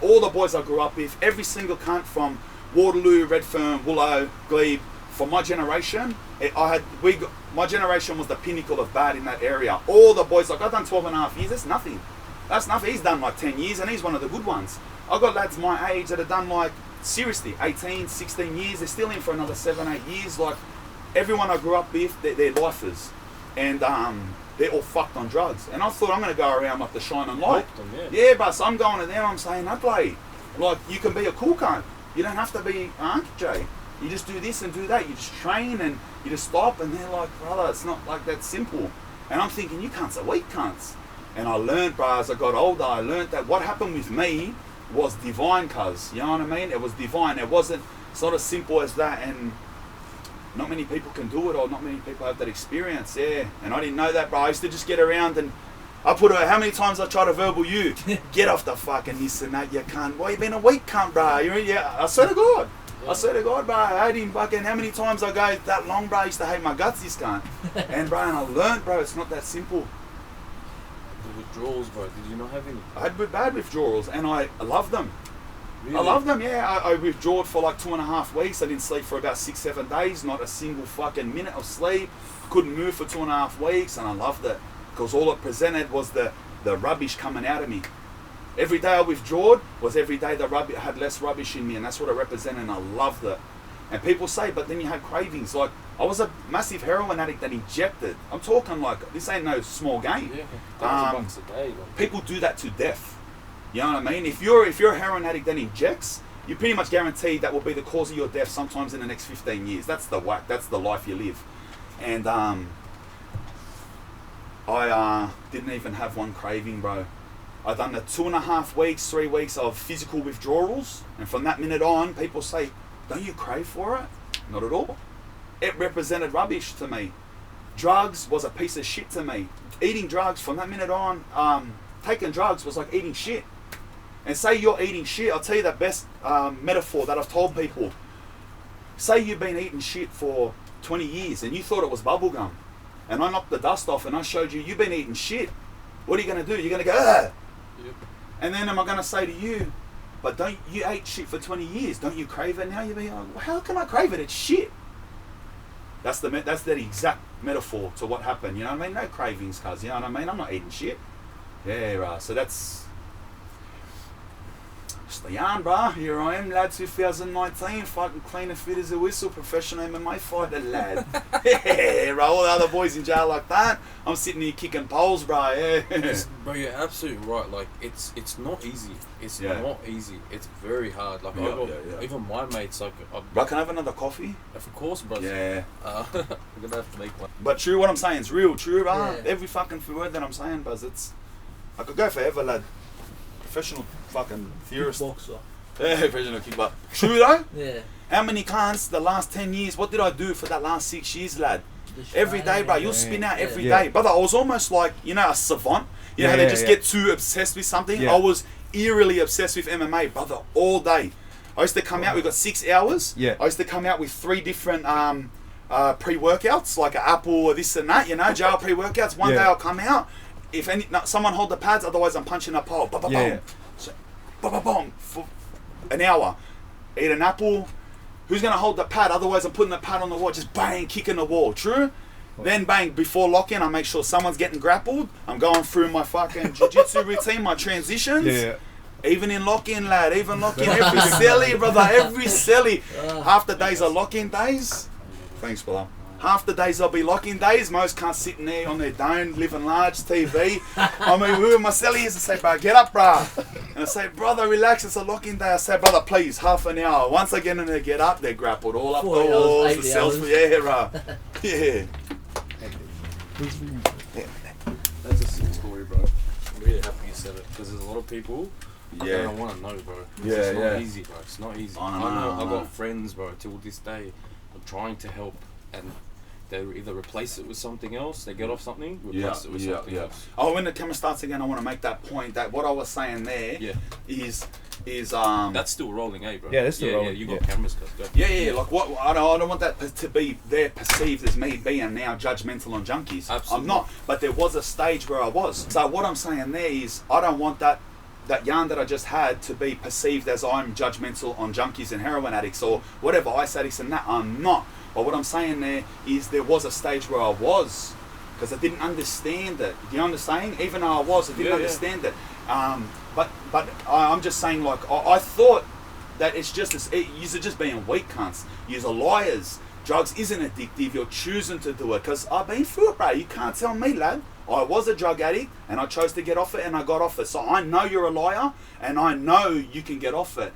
All the boys I grew up with, every single cunt from Waterloo, Redfern, Willow, Glebe, for my generation, my generation was the pinnacle of bad in that area. All the boys, like, I've done 12 and a half years, that's nothing. That's nothing. He's done like 10 years and he's one of the good ones. I've got lads my age that have done like, seriously, 18, 16 years. They're still in for another 7, 8 years. Like, everyone I grew up with, they're lifers. And they're all fucked on drugs. And I thought I'm going to go around like the shining light. Yeah, but so I'm going to them, I'm saying, okay, like, you can be a cool cunt. You don't have to be Jay. You just do this and do that. You just train and you just stop. And they're like, brother, it's not like that simple. And I'm thinking, you cunts are weak cunts. And I learned, bro, as I got older, I learned that what happened with me was divine, cuz. You know what I mean? It was divine. It's not as simple as that. And not many people can do it, or not many people have that experience, yeah. And I didn't know that, bro. I used to just get around and I put how many times I try to verbal you? Get off the fucking this and that, you cunt. Why you been a weak cunt, bro? Yeah, I swear to God. I swear to God, bro. I hate him fucking, how many times I go that long, bro? I used to hate my guts, this cunt. And, bro, and I learned, bro, it's not that simple. The withdrawals, bro, did you not have any? I had bad withdrawals and I love them. Really? I love them, yeah. I withdrawed for like 2.5 weeks. I didn't sleep for about 6-7 days. Not a single fucking minute of sleep. Couldn't move for 2.5 weeks, and I loved it because all it presented was the rubbish coming out of me. Every day I withdrawed was every day the rubbish had less rubbish in me, and that's what it represented. And I loved it. And people say, but then you had cravings. Like, I was a massive heroin addict that injected. I'm talking like, this ain't no small game. Yeah, $1,000 a day. Like. People do that to death. You know what I mean? If you're a heroin addict that injects, you pretty much guarantee that will be the cause of your death sometimes in the next 15 years. That's the whack. That's the life you live. And I didn't even have one craving, bro. I done the 2.5 weeks, 3 weeks of physical withdrawals, and from that minute on, people say, "Don't you crave for it?" Not at all. It represented rubbish to me. Drugs was a piece of shit to me. Eating drugs from that minute on, taking drugs was like eating shit. And say you're eating shit, I'll tell you the best metaphor that I've told people. Say you've been eating shit for 20 years and you thought it was bubblegum. And I knocked the dust off and I showed you've been eating shit. What are you going to do? You're going to go, "Ugh." Yep. And then am I going to say to you, but don't you ate shit for 20 years? Don't you crave it now? You'll be like, well, how can I crave it? It's shit. That's the exact metaphor to what happened. You know what I mean? No cravings, cuz. You know what I mean? I'm not eating shit. Yeah, right. So that's just the yarn, bruh. Here I am, lad, 2019, fucking clean and fit as a whistle, professional MMA fighter, lad. Yeah, bro. All the other boys in jail like that. I'm sitting here kicking poles, bro. Yeah. Bro, you're absolutely right. Like, it's not easy. It's not easy. It's very hard. Like, even my mates, like... Bro, can I have another coffee? Of course, bro. Yeah. We're gonna have to make one. But true, what I'm saying is real, true, bro. Yeah. Every fucking word that I'm saying, buzz, it's... I could go forever, lad. Professional fucking theorist. Boxer. Yeah, professional kickboxer. True, though? Yeah. How many cunts the last 10 years, what did I do for that last 6 years, lad? Every day, bro. You'll spin out every day. Brother, I was almost like, you know, a savant. You know how they just get too obsessed with something? Yeah. I was eerily obsessed with MMA, brother, all day. I used to come out, we got 6 hours. Yeah. I used to come out with 3 different pre-workouts, like an apple or this and that, you know, jail pre-workouts. One day I'll come out. If someone hold the pads, otherwise I'm punching a pole. Ba-ba-boom. So, ba-ba-boom. For an hour. Eat an apple. Who's going to hold the pad? Otherwise I'm putting the pad on the wall. Just bang, kicking the wall. True? Then bang, before lock-in, I make sure someone's getting grappled. I'm going through my fucking jiu-jitsu routine, my transitions. Yeah. Even in lock-in, lad. Even lock-in. Every celly, brother. Every celly. Half the days are lock-in days. Thanks, brother. half the days I'll be locking days. Most can't sitting there on their dome, living large, TV. I mean, we were my cellies and say, bro, get up, bro. And I say, brother, relax, it's a locking day. I say, brother, please, half an hour. Once I get in there, get up, they're grappled all up the walls, the cells. Yeah, bro. Yeah. That's a sick story, bro. I'm really happy you said it, because there's a lot of people that don't want to know, bro. It's not easy, bro. It's not easy. I know. I've got friends, bro, till this day, I'm trying to help, and they either replace it with something else, they get off something, replace it with something else. Oh, when the camera starts again, I want to make that point that what I was saying there is that's still rolling, eh, bro? Yeah, that's still rolling. Yeah, you got cameras, cuz. Yeah. Like what? I don't want that to be there perceived as me being now judgmental on junkies. Absolutely. I'm not. But there was a stage where I was. So what I'm saying there is, I don't want that yarn that I just had to be perceived as I'm judgmental on junkies and heroin addicts or whatever, ice addicts and that. I'm not. But what I'm saying there is there was a stage where I was, because I didn't understand it. Do you understand? Even though I didn't understand it. But I'm just saying, like, I thought that it's just you're just being weak cunts. You're liars. Drugs isn't addictive. You're choosing to do it. Because I've been through it, bro. You can't tell me, lad. I was a drug addict and I chose to get off it and I got off it. So I know you're a liar and I know you can get off it.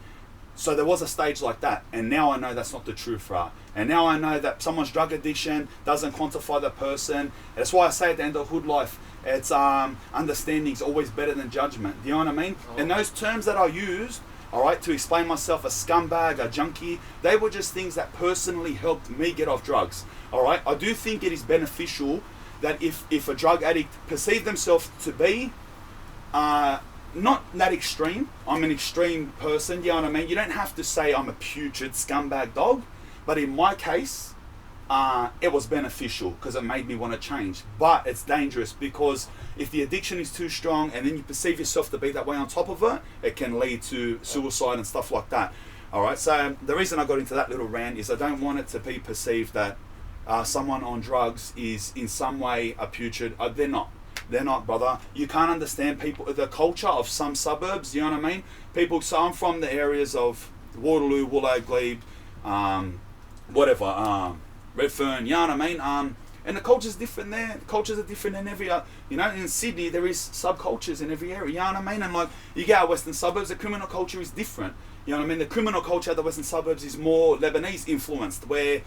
So there was a stage like that, and now I know that's not the truth, right? And now I know that someone's drug addiction doesn't quantify the person. That's why I say at the end of hood life, it's understanding is always better than judgment. Do you know what I mean? Oh. And those terms that I used, all right, to explain myself, a scumbag, a junkie, they were just things that personally helped me get off drugs. All right, I do think it is beneficial that if a drug addict perceive themselves to be not that extreme. I'm an extreme person, you know what I mean? You don't have to say I'm a putrid scumbag dog, but in my case, it was beneficial because it made me want to change. But it's dangerous because if the addiction is too strong and then you perceive yourself to be that way on top of it, it can lead to suicide and stuff like that. All right, so the reason I got into that little rant is I don't want it to be perceived that someone on drugs is in some way a putrid. They're not. They're not, brother. You can't understand people, the culture of some suburbs, you know what I mean? People, so I'm from the areas of Waterloo, Willow, Glebe, Redfern, you know what I mean? And the culture's different there. The cultures are different in every, you know, in Sydney there is subcultures in every area, you know what I mean? And like, you get out western suburbs, the criminal culture is different. You know what I mean? The criminal culture of the western suburbs is more Lebanese influenced, where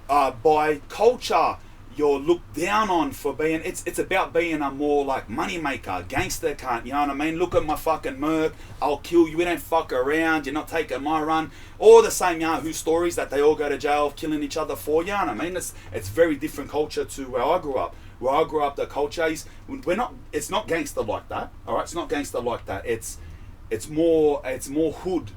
by culture, you're looked down on for being, it's about being a more like money maker, gangster cunt, you know what I mean? Look at my fucking Merc, I'll kill you, we don't fuck around, you're not taking my run. All the same Yahoo stories that they all go to jail killing each other for, you know what I mean? It's very different culture to where I grew up. Where I grew up, the culture is, it's not gangster like that, alright? It's not gangster like that, it's more hood.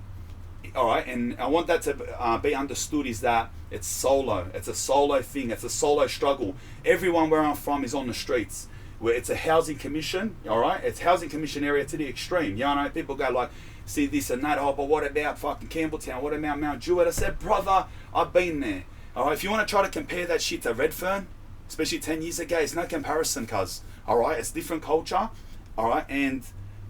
Alright, and I want that to be understood is that it's solo. It's a solo thing. It's a solo struggle. Everyone where I'm from is on the streets. Where it's a housing commission, alright? It's housing commission area to the extreme. You know, people go like, see this and that, oh, but what about fucking Campbelltown? What about Mount Druitt? I said, brother, I've been there. Alright, if you want to try to compare that shit to Redfern, especially 10 years ago, it's no comparison, cuz. Alright, it's different culture. Alright, and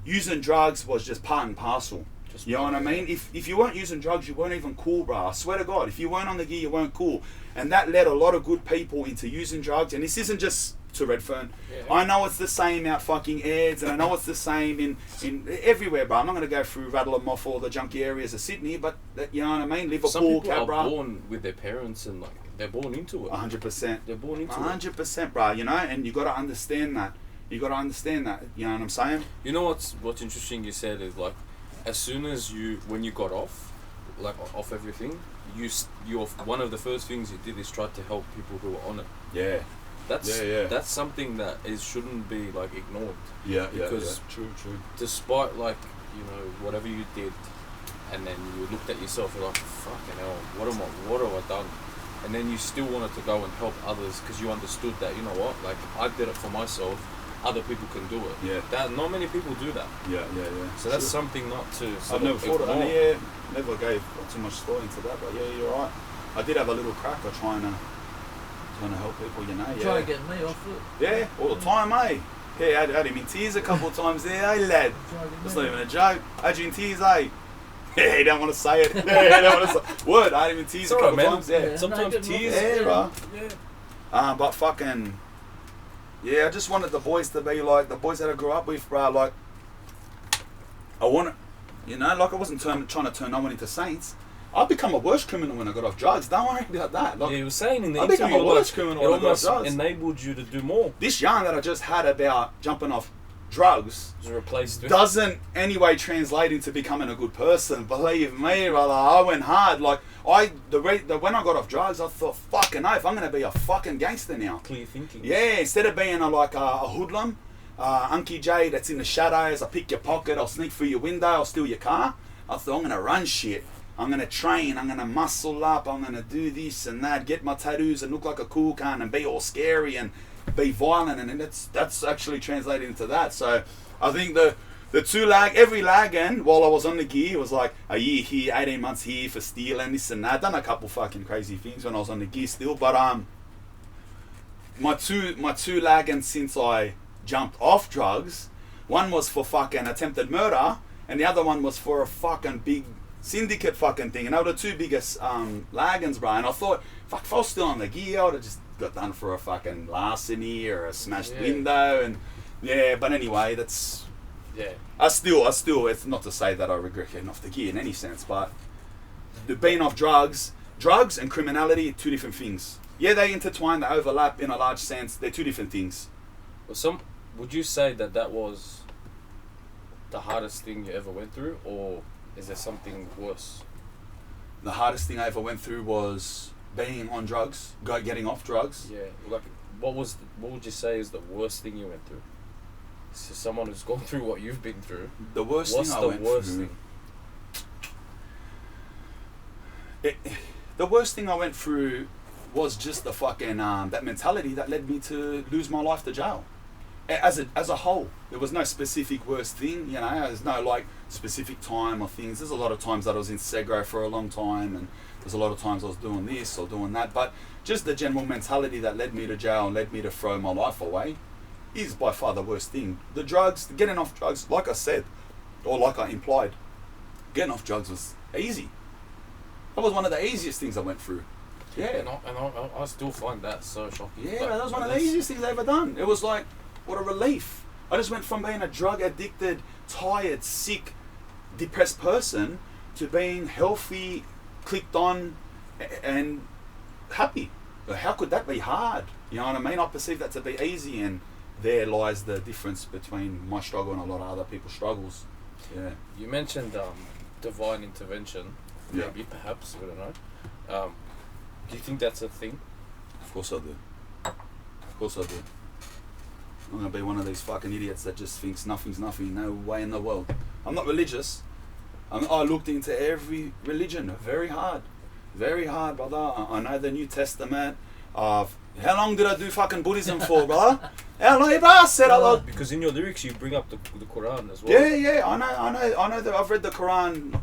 using drugs was just part and parcel. You know what I mean? If you weren't using drugs, you weren't even cool, bro. I swear to God, if you weren't on the gear, you weren't cool. And that led a lot of good people into using drugs. And this isn't just to Redfern. Yeah. I know it's the same out fucking Aids, and I know it's the same in everywhere, bro. I'm not going to go through, rattle them off all the junky areas of Sydney, but you know what I mean? Liverpool, some people Cabra. are born with their parents and like they're born into it. 100%. They're born into 100%, bro. You know, and you got to understand that. You got to understand that. You know what I'm saying? You know what's interesting? You said is like, as soon as when you got off everything, you one of the first things you did is try to help people who are on it. Yeah. That's something that shouldn't be like ignored. Because true. Despite like, you know, whatever you did, and then you looked at yourself, you're like, fucking hell, what have I done? And then you still wanted to go and help others because you understood that, you know what, like I did it for myself. Other people can do it. Yeah. Not many people do that. Yeah. So that's something not to. I've never thought of it. Never gave too much thought into that. But yeah, you're right. I did have a little crack of trying to help people. You know. Trying to get me off it. Yeah, all the time, eh? Yeah, I had him in tears a couple of times there, eh, lad? That's not even a joke. I had you in tears, eh? Yeah, he don't want to say it. Yeah, he don't want to say. Word, I had him in tears a couple of times. Yeah. Sometimes tears. Yeah, bro. Yeah. But fucking, yeah, I just wanted the boys to be like the boys that I grew up with, bro. Like, I want, like I wasn't trying to turn no one into saints. I've become a worse criminal when I got off drugs. Don't worry about that. Like, yeah, you were saying in the I interview, become a worse criminal it when I got off almost drugs. enabled you to do more. This yarn that I just had about jumping off drugs To replace it. doesn't anyway translate into becoming a good person. Believe me, brother. I went hard. Like when I got off drugs, I thought, fucking oath, I'm gonna be a fucking gangster now. Clear thinking. Yeah, instead of being a hoodlum, Unky J that's in the shadows, I pick your pocket, I'll sneak through your window, I'll steal your car. I thought, I'm gonna run shit. I'm gonna train, I'm gonna muscle up, I'm gonna do this and that, get my tattoos and look like a cool cunt and be all scary and be violent, and that's actually translated into that. So I think every lagging while I was on the gear was like a year here, 18 months here for stealing, this and that. I've done a couple fucking crazy things when I was on the gear still, but my two lagging since I jumped off drugs, one was for fucking attempted murder and the other one was for a fucking big syndicate fucking thing, and they were the two biggest laggins, bro. And I thought, fuck, if I was still on the gear, I would have just got done for a fucking larceny or a smashed window, and yeah. But anyway, that's I still. It's not to say that I regret getting off the gear in any sense, but being off drugs and criminality, two different things. Yeah, they intertwine, they overlap in a large sense. They're two different things. Well, would you say that was the hardest thing you ever went through, or is there something worse? The hardest thing I ever went through was being on drugs, getting off drugs. Yeah, like what would you say is the worst thing you went through? So someone who's gone through what you've been through. The worst thing I went through. The worst thing I went through was just the fucking that mentality that led me to lose my life to jail. As a whole, there was no specific worst thing, there's no like specific time or things. There's a lot of times that I was in Segro for a long time, and there's a lot of times I was doing this or doing that, but just the general mentality that led me to jail and led me to throw my life away is by far the worst thing. The drugs, getting off drugs, like I said, or like I implied, getting off drugs was easy. That was one of the easiest things I went through. Yeah. And I still find that so shocking. Yeah, that was one of the easiest things I ever done. It was like, what a relief. I just went from being a drug addicted, tired, sick, depressed person to being healthy, clicked on, and happy. How could that be hard? You know what I mean? I perceive that to be easy, and there lies the difference between my struggle and a lot of other people's struggles. Yeah. You mentioned divine intervention. Yeah. Maybe, perhaps, I don't know. Do you think that's a thing? Of course I do. Of course I do. I'm going to be one of these fucking idiots that just thinks nothing's nothing, no way in the world. I'm not religious. I looked into every religion very hard, brother. I know the New Testament. How long did I do fucking Buddhism for, brother? How long, bro? I said a lot. Because in your lyrics you bring up the Quran as well. Yeah, I know that I've read the Quran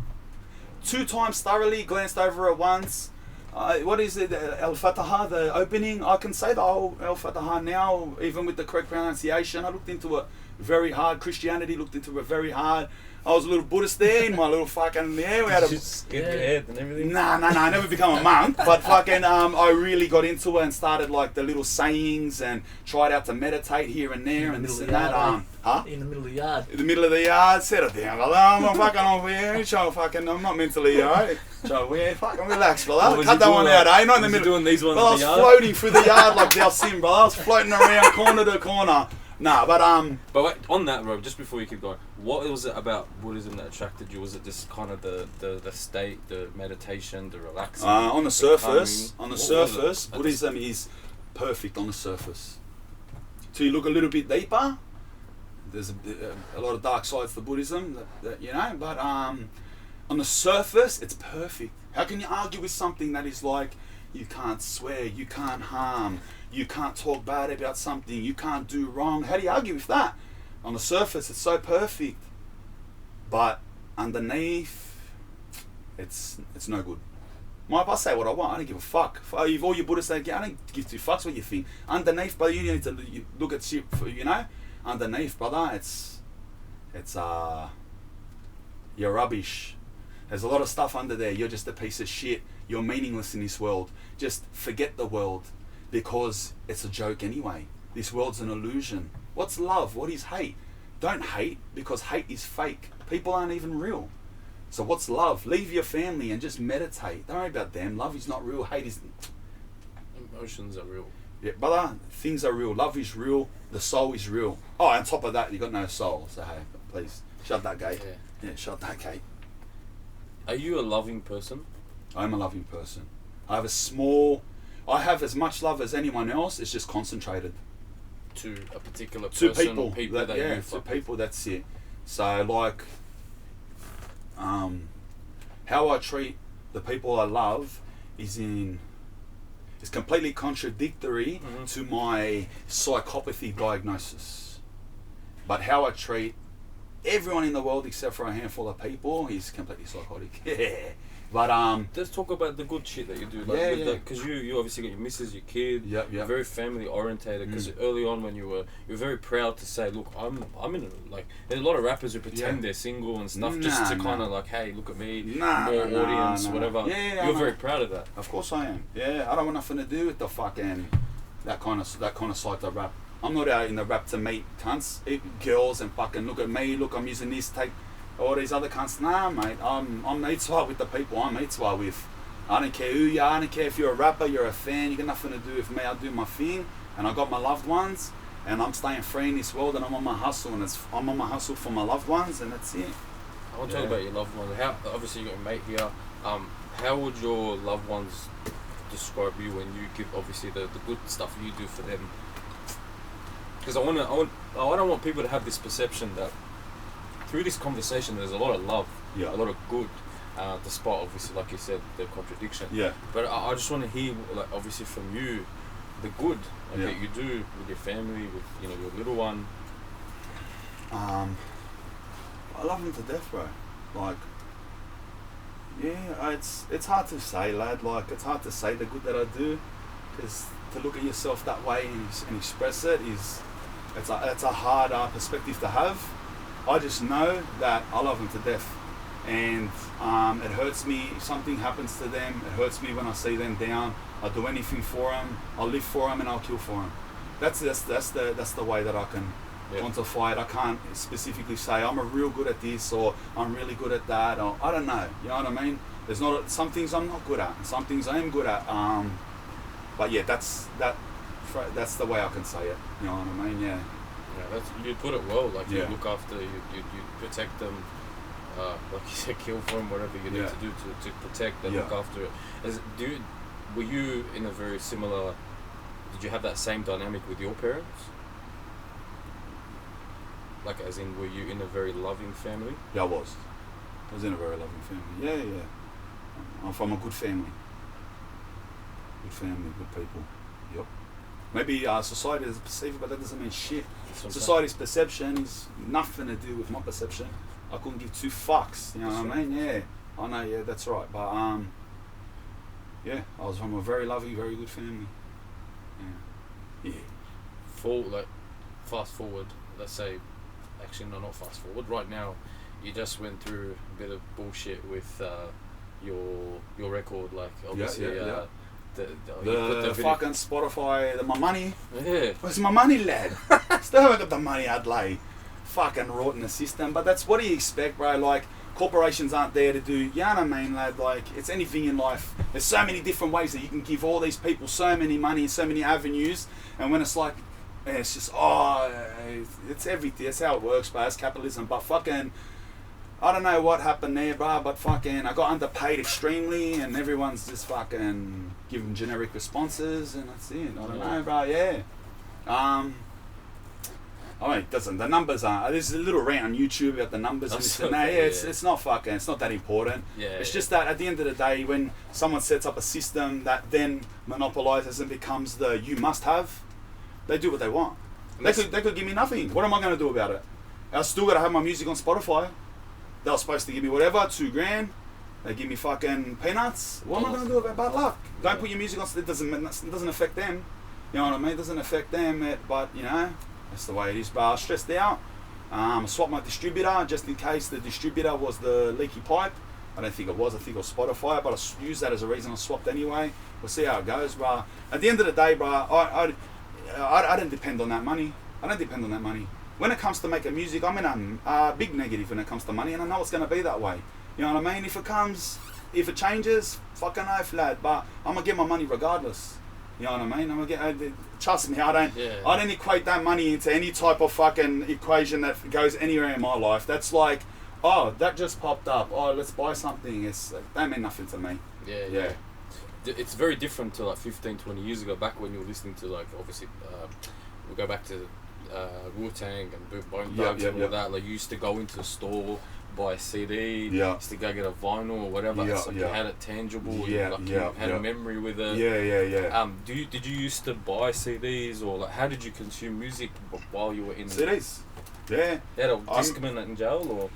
2 times thoroughly, glanced over it once. What is it, Al-Fatiha, the opening? I can say the whole Al-Fatiha now, even with the correct pronunciation. I looked into it very hard. Christianity looked into it very hard. I was a little Buddhist there in my little fucking, we had a... Just get your head and everything? Nah, I never become a monk, but fucking, I really got into it and started like the little sayings and tried out to meditate here and there and this and that. In the middle of the yard. In the middle of the yard, settle down, brother. I'm fucking over here. I'm not mentally alright. Fucking relax, brother. Cut that one out, eh? Not in the middle. Doing these ones I in was the yard? floating through the yard like Dalsim, brother. I was floating around corner to corner. Nah, But wait, on that, Rob, just before you keep going, what was it about Buddhism that attracted you? Was it just kind of the state, the meditation, the relaxing? On the surface, Buddhism is perfect on the surface. So you look a little bit deeper, there's a lot of dark sides to Buddhism, but on the surface, it's perfect. How can you argue with something that is like, you can't swear, you can't harm, you can't talk bad about something, you can't do wrong? How do you argue with that? On the surface, it's so perfect, but underneath, it's no good. I say what I want. I don't give a fuck. If all your Buddhists say, I don't give 2 fucks what you think. Underneath, brother, you need to look at shit. Underneath, brother, it's you're rubbish. There's a lot of stuff under there. You're just a piece of shit. You're meaningless in this world. Just forget the world. because it's a joke anyway. This world's an illusion. What's love? What is hate? Don't hate, because hate is fake. People aren't even real. So what's love? Leave your family and just meditate. Don't worry about them. Love is not real. Hate is... Emotions are real. Yeah, brother, things are real. Love is real. The soul is real. Oh, on top of that, you got no soul. So hey, please, shut that gate. Yeah, shut that gate. Are you a loving person? I'm a loving person. I have as much love as anyone else. It's just concentrated. To a particular person, to people, or people that you to people, that's it. So like, how I treat the people I love is completely contradictory to my psychopathy diagnosis. But how I treat everyone in the world except for a handful of people is completely psychotic. Yeah. But let's talk about the good shit that you do. Like, because you obviously got your missus, your kid. You're very family orientated. Because early on, when you were very proud to say, "Look, I'm in a, like." There's a lot of rappers who pretend they're single and stuff just to kind of like, "Hey, look at me, more audience, whatever." You're very proud of that. Of course I am. Yeah, I don't want nothing to do with the fucking that kind of side of rap. I'm not out in the rap to meet cunts, girls, and fucking look at me. Look, I'm using this. Take all these other cunts. Nah, mate. I'm mitzvah with the people I'm mitzvah with. I don't care who you are. I don't care if you're a rapper, you're a fan. You got nothing to do with me. I do my thing, and I got my loved ones, and I'm staying free in this world, and I'm on my hustle, and I'm on my hustle for my loved ones, and that's it. I want to talk about your loved ones. How obviously you got a mate here. How would your loved ones describe you when you give obviously the good stuff you do for them? Because I don't want people to have this perception that through this conversation there's a lot of love, a lot of good, despite obviously, like you said, the contradiction. Yeah. But I just want to hear, like, obviously from you, the good that you do with your family, with your little one. I love them to death, bro. Like, it's hard to say, lad. Like, it's hard to say the good that I do, because to look at yourself that way and express it it's a hard perspective to have. I just know that I love them to death, and it hurts me if something happens to them. It hurts me when I see them down. I'll do anything for them. I'll live for them, and I'll kill for them. That's the way that I can quantify it. I can't specifically say I'm real good at this or I'm really good at that. Or I don't know. You know what I mean? There's not some things I'm not good at, and some things I am good at. But yeah, that's the way I can say it. You know what I mean? Yeah. Yeah, you put it well. Like you look after, you protect them. Like you said, kill for them, whatever you need to do to protect and look after it. Were you in a very similar? Did you have that same dynamic with your parents? Like, as in, were you in a very loving family? Yeah, I was. I was in a very loving family. Yeah. I'm from a good family. Good family, good people. Yep. Maybe society is perceived, but that doesn't mean shit. Society's perception is nothing to do with my perception. I couldn't give two fucks. You know what I mean? Yeah. I know. Yeah, that's right. But yeah, I was from a very loving, very good family. Yeah. Fast forward. Let's say, actually, no, not fast forward. Right now, you just went through a bit of bullshit with your record. Like, obviously, the fucking Spotify, my money. Yeah. Where's my money, lad? Still haven't got the money I'd lay. Fucking rot in the system. But that's what do you expect, bro? Like, corporations aren't there to do, you know what I mean, lad? Like, it's anything in life. There's so many different ways that you can give all these people so many money and so many avenues. And when it's like, it's just, it's everything. That's how it works, bro. It's capitalism. But fucking, I don't know what happened there, bro, but fucking I got underpaid extremely and everyone's just fucking giving generic responses and that's it. I don't know, bro, yeah. I mean, it doesn't, the numbers aren't, there's a little rant on YouTube about the numbers and this and that. It's not fucking, it's not that important. It's just that at the end of the day, when someone sets up a system that then monopolizes and becomes the you must have, they do what they want. They could give me nothing. What am I going to do about it? I still got to have my music on Spotify. They were supposed to give me whatever, $2,000. They give me fucking peanuts. What am I going to do about bad luck? Don't put your music on. It doesn't affect them. You know what I mean? It doesn't affect them. But you know, that's the way it is. But I was stressed out. I swapped my distributor just in case the distributor was the leaky pipe. I don't think it was. I think it was Spotify, but I used that as a reason I swapped anyway. We'll see how it goes, bro. At the end of the day, bro, I don't depend on that money. I don't depend on that money. When it comes to making music, I'm in a big negative when it comes to money, and I know it's going to be that way. You know what I mean? If it changes, fucking oath, lad. But I'm going to get my money regardless. You know what I mean? Trust me, I don't equate that money into any type of fucking equation that goes anywhere in my life. That's like, oh, that just popped up. Oh, let's buy something. That meant nothing to me. Yeah. It's very different to like 15, 20 years ago, back when you were listening to, like, obviously, we'll go back to Wu-Tang and Bone Thugs and all that. Like, you used to go into the store, buy a CD, used to go get a vinyl or whatever. You had it tangible, you had a memory with it. Did you used to buy CDs, or like, how did you consume music while you were in CDs? Yeah. You had a Discman in jail, or?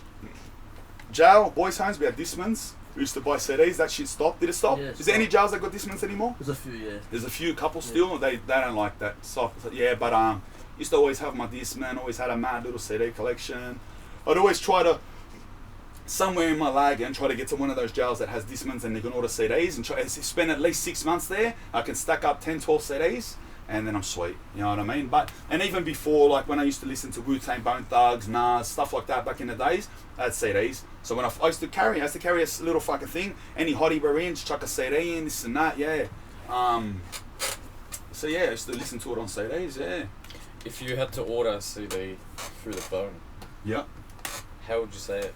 Jail, boys' homes, we had Discmans. We used to buy CDs. That shit stopped. Did it stop? Yeah, Is there any jails that got Discmans anymore? There's a few, yeah. There's a few, couple still. They don't like that stuff. Yeah, but used to always have my Discman. Always had a mad little CD collection. I'd always try to, somewhere in my lag, and try to get to one of those jails that has Discmans and they can order CDs and try spend at least 6 months there. I can stack up 10, 12 CDs. And then I'm sweet, you know what I mean? And even before, like when I used to listen to Wu-Tang, Bone Thugs, Nas, stuff like that back in the days, I had CDs. So when I used to carry a little fucking thing. Any hottie we're in, just chuck a CD in, this and that, yeah. So yeah, I used to listen to it on CDs, yeah. If you had to order a CD through the phone, how would you say it?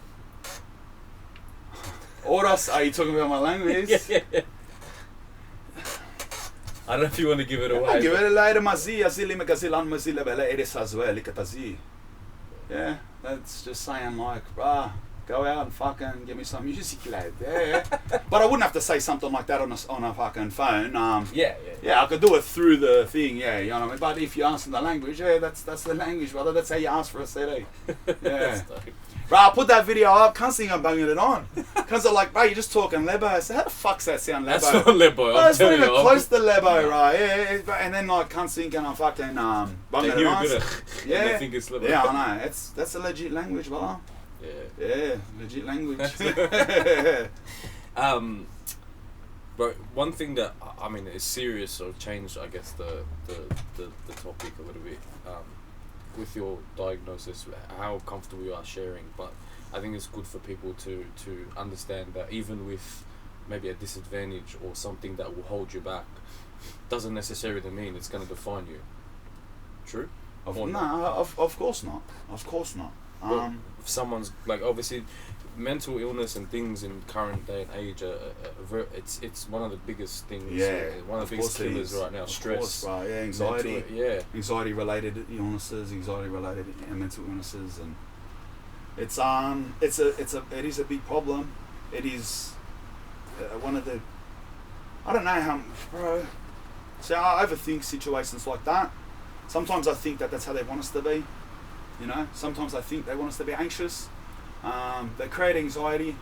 Order? Are you talking about my language? Yeah. I don't know if you want to give it away. Give it away to Mazi, Azili Magazilan Mazila Bella Eris as well, Likatazi. Yeah, that's just saying like, bruh, go out and fucking give me some music, lad. Yeah. But I wouldn't have to say something like that on a fucking phone. Yeah, I could do it through the thing, yeah, you know what I mean? But if you ask in the language, that's the language, brother. That's how you ask for a CD. Yeah. Bro, I put that video up, can't see I'm banging it on. Cause they're like, bro, you're just talking Lebo. I said, how the fuck's that sound Lebo? That's not Lebo. Oh, it's not even close to Lebo, right? Yeah, and then like can't sing and I'm fucking banging it on. Yeah. They think it's Lebo. Yeah, I know. That's a legit language, brother. Yeah, legit language. But one thing that I mean is serious or changed, I guess the topic a little bit. With your diagnosis, how comfortable you are sharing, but I think it's good for people to understand that even with maybe a disadvantage or something that will hold you back, doesn't necessarily mean it's going to define you. True? Of course not. Of course not. If someone's like, obviously, mental illness and things in current day and age it's one of the biggest things. One of the biggest killers right now. Stress. Right? Yeah, anxiety. Anxiety related illnesses, anxiety related mental illnesses, and it is a big problem. It is one of the. I don't know how, bro. So I overthink situations like that. Sometimes I think that's how they want us to be. You know. Sometimes I think they want us to be anxious. They create anxiety.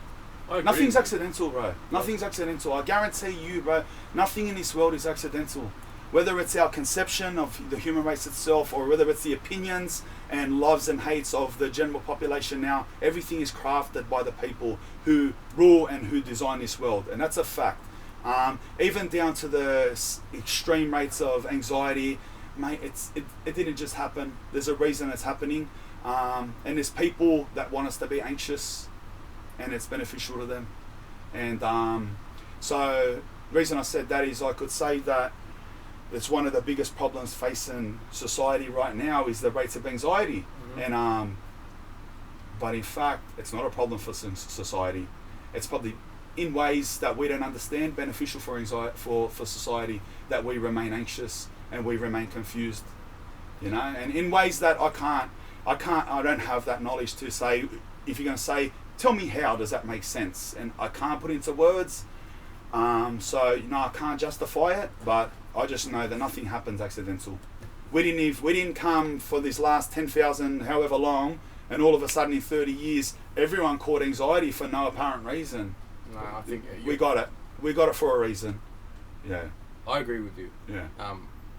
Nothing's accidental, bro. Nothing's accidental. I guarantee you, bro, nothing in this world is accidental. Whether it's our conception of the human race itself, or whether it's the opinions and loves and hates of the general population now, everything is crafted by the people who rule and who design this world. And that's a fact. Even down to the extreme rates of anxiety, mate, it didn't just happen. There's a reason it's happening. And there's people that want us to be anxious, and it's beneficial to them. And so the reason I said that is I could say that it's one of the biggest problems facing society right now is the rates of anxiety. And but in fact, it's not a problem for society. It's probably in ways that we don't understand beneficial for anxiety, for society, that we remain anxious and we remain confused. You know, and in ways that I don't have that knowledge to say. If you're going to say, tell me how does that make sense, and I can't put it into words, so you know, I can't justify it, but I just know that nothing happens accidental. We didn't come for this last 10,000 however long, and all of a sudden in 30 years everyone caught anxiety for no apparent reason. No, I think we got it for a reason. Yeah, I agree with you. Yeah.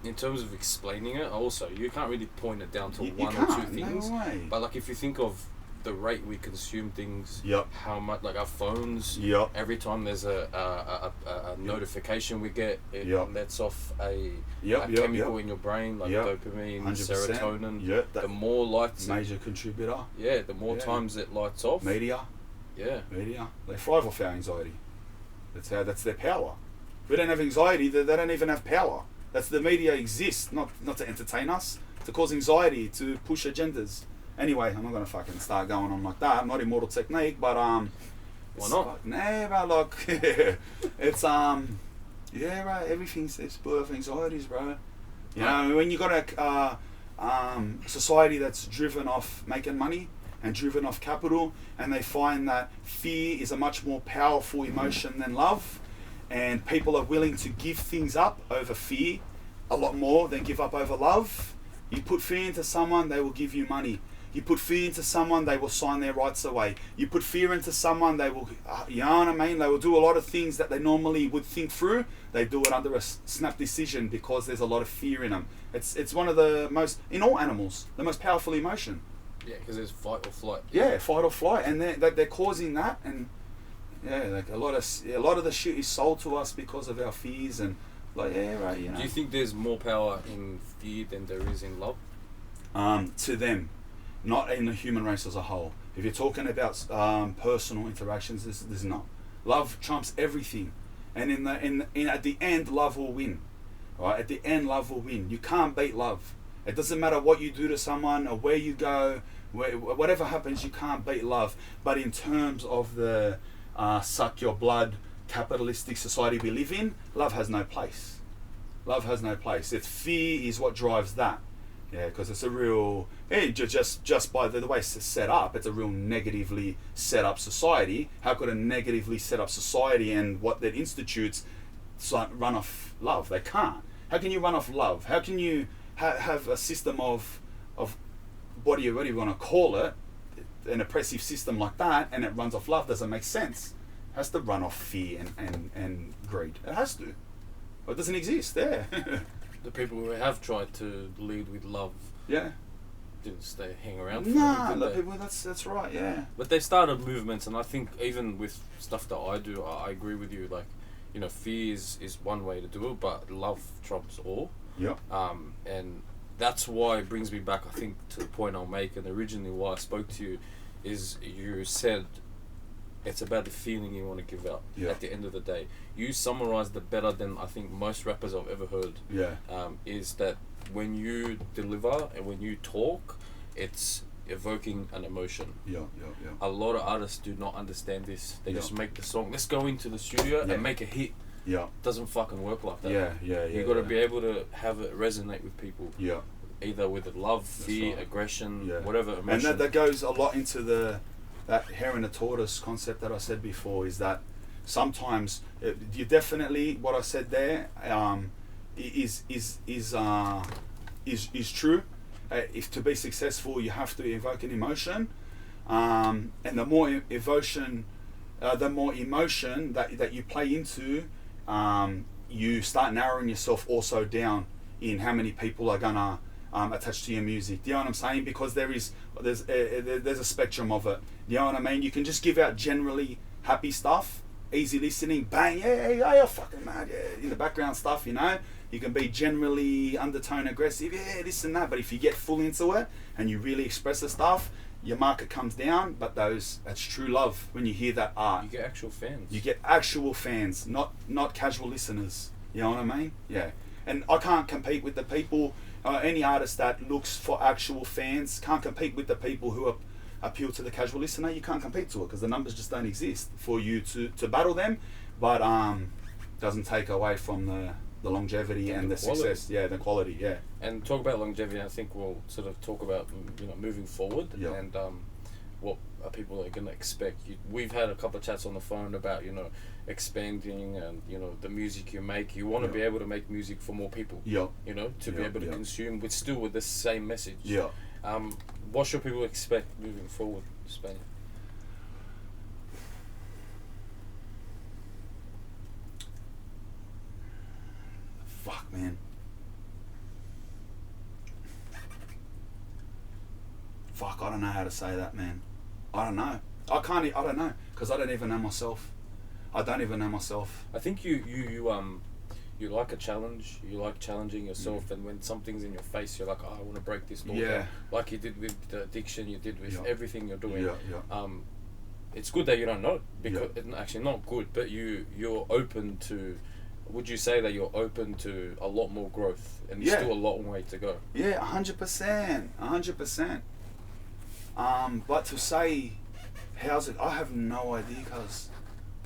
In terms of explaining it, also, you can't really point it down to one or two things. No way. But like, if you think of the rate we consume things. Yep. How much, like our phones. Yep. Every time there's a notification we get, it lets off a chemical in your brain, like dopamine, 100%. Serotonin. Yep. The more lights. Major contributor. Yeah. The more times it lights off. Media. Yeah. Media. They thrive off our anxiety. That's their power. If we don't have anxiety, they don't even have power. That's the media exists, not to entertain us, to cause anxiety, to push agendas. Anyway, I'm not gonna fucking start going on like that. I'm not Immortal Technique, but why not? Nah, but look, it's yeah, bro. Everything's it's full of anxieties, bro. You know, when you got a society that's driven off making money and driven off capital, and they find that fear is a much more powerful emotion than love, and people are willing to give things up over fear a lot more than give up over love. You put fear into someone, they will give you money. You put fear into someone, they will sign their rights away. You put fear into someone, they will, you know what I mean? They will do a lot of things that they normally would think through. They do it under a snap decision because there's a lot of fear in them. It's one of the most, in all animals, the most powerful emotion. Yeah, because there's fight or flight. Yeah, fight or flight, and they're causing that, and yeah, like a lot of the shit is sold to us because of our fears, and like right, you know. Do you think there's more power in fear than there is in love? To them, not in the human race as a whole. If you're talking about personal interactions, there's not. Love trumps everything, and at the end, love will win. Right? At the end, love will win. You can't beat love. It doesn't matter what you do to someone or where you go, whatever happens, you can't beat love. But in terms of the suck your blood capitalistic society we live in, love has no place. Love has no place. It's fear is what drives that. Yeah, because it's a real, just by the way it's set up, it's a real negatively set up society. How could a negatively set up society and what that institutes run off love? They can't. How can you run off love? How can you have a system of what do you want to call it, an oppressive system like that, and it runs off love? Doesn't make sense. It has to run off fear and greed. It has to. It doesn't exist there. The people who have tried to lead with love, didn't hang around. That's right. Yeah. But they started movements, and I think even with stuff that I do, I agree with you. Like, you know, fear is one way to do it, but love trumps all. Yeah. And that's why it brings me back, I think, to the point I'll make, and originally why I spoke to you, is you said it's about the feeling you want to give out at the end of the day. You summarized it better than I think most rappers I've ever heard. Yeah. Is that when you deliver and when you talk, it's evoking an emotion. Yeah. A lot of artists do not understand this. They just make the song. Let's go into the studio and make a hit. Yeah. Doesn't fucking work like that. Yeah. You got to be able to have it resonate with people. Yeah. Either with love, fear, aggression, whatever emotion. And that goes a lot into that hare and the tortoise concept that I said before, is that sometimes you definitely, what I said there is true. If to be successful, you have to evoke an emotion, and the more emotion that you play into, you start narrowing yourself also down in how many people are gonna attached to your music. Do you know what I'm saying? Because there's a spectrum of it. You know what I mean? You can just give out generally happy stuff, easy listening, bang, yeah, fucking mad, in the background stuff, you know. You can be generally undertone aggressive, this and that. But if you get full into it and you really express the stuff, your market comes down. But that's true love when you hear that art. You get actual fans. You get actual fans, not casual listeners. You know what I mean? Yeah. And I can't compete with the people. Any artist that looks for actual fans can't compete with the people who appeal to the casual listener. You can't compete to it because the numbers just don't exist for you to battle them. But doesn't take away from the longevity and the success. Yeah, the quality. Yeah. And talk about longevity. I think we'll sort of talk about moving forward and what people are going to expect. We've had a couple of chats on the phone about expanding and the music you make. You want to be able to make music for more people. To be able to consume with the same message. What should people expect moving forward, Spanian? Fuck, man. Fuck, I don't know how to say that, man. I don't know. I don't know, because I don't even know myself. I don't even know myself. I think you like a challenge. You like challenging yourself, and when something's in your face, you're like, oh, I want to break this law. Yeah. Like you did with the addiction, you did with Yeah. everything you're doing. Yeah. It's good that you don't know, because actually not good, but you're open to. Would you say that you're open to a lot more growth, and there's still a long way to go? Yeah, 100%, 100%. But to say, how's it? I have no idea, cuz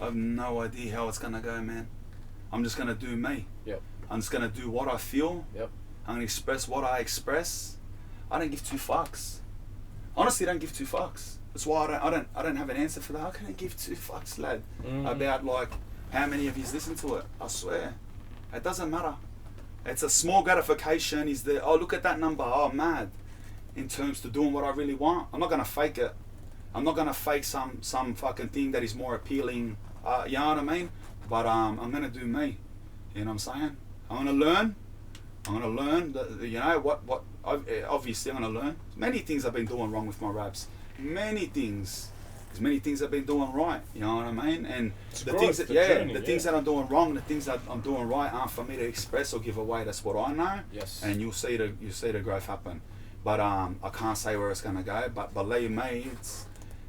I have no idea how it's gonna go, man. I'm just gonna do me. Yep. I'm just gonna do what I feel. Yep. I'm gonna express what I express. I don't give two fucks. Honestly, I don't give two fucks. That's why I don't have an answer for that. I can't give two fucks, lad, about like how many of you listen to it. I swear, it doesn't matter. It's a small gratification. Is there? Oh, look at that number. Oh, mad. In terms to doing what I really want, I'm not gonna fake it. I'm not gonna fake some fucking thing that is more appealing. You know what I mean? But I'm gonna do me. You know what I'm saying? I'm gonna learn. You know what? Obviously, I'm gonna learn. Many things I've been doing wrong with my raps. Many things. There's many things I've been doing right. You know what I mean? And It's the growth, things that the journey, things that I'm doing wrong, the things that I'm doing right aren't for me to express or give away. That's what I know. Yes. And you'll see the growth happen. But I can't say where it's gonna go. But believe me,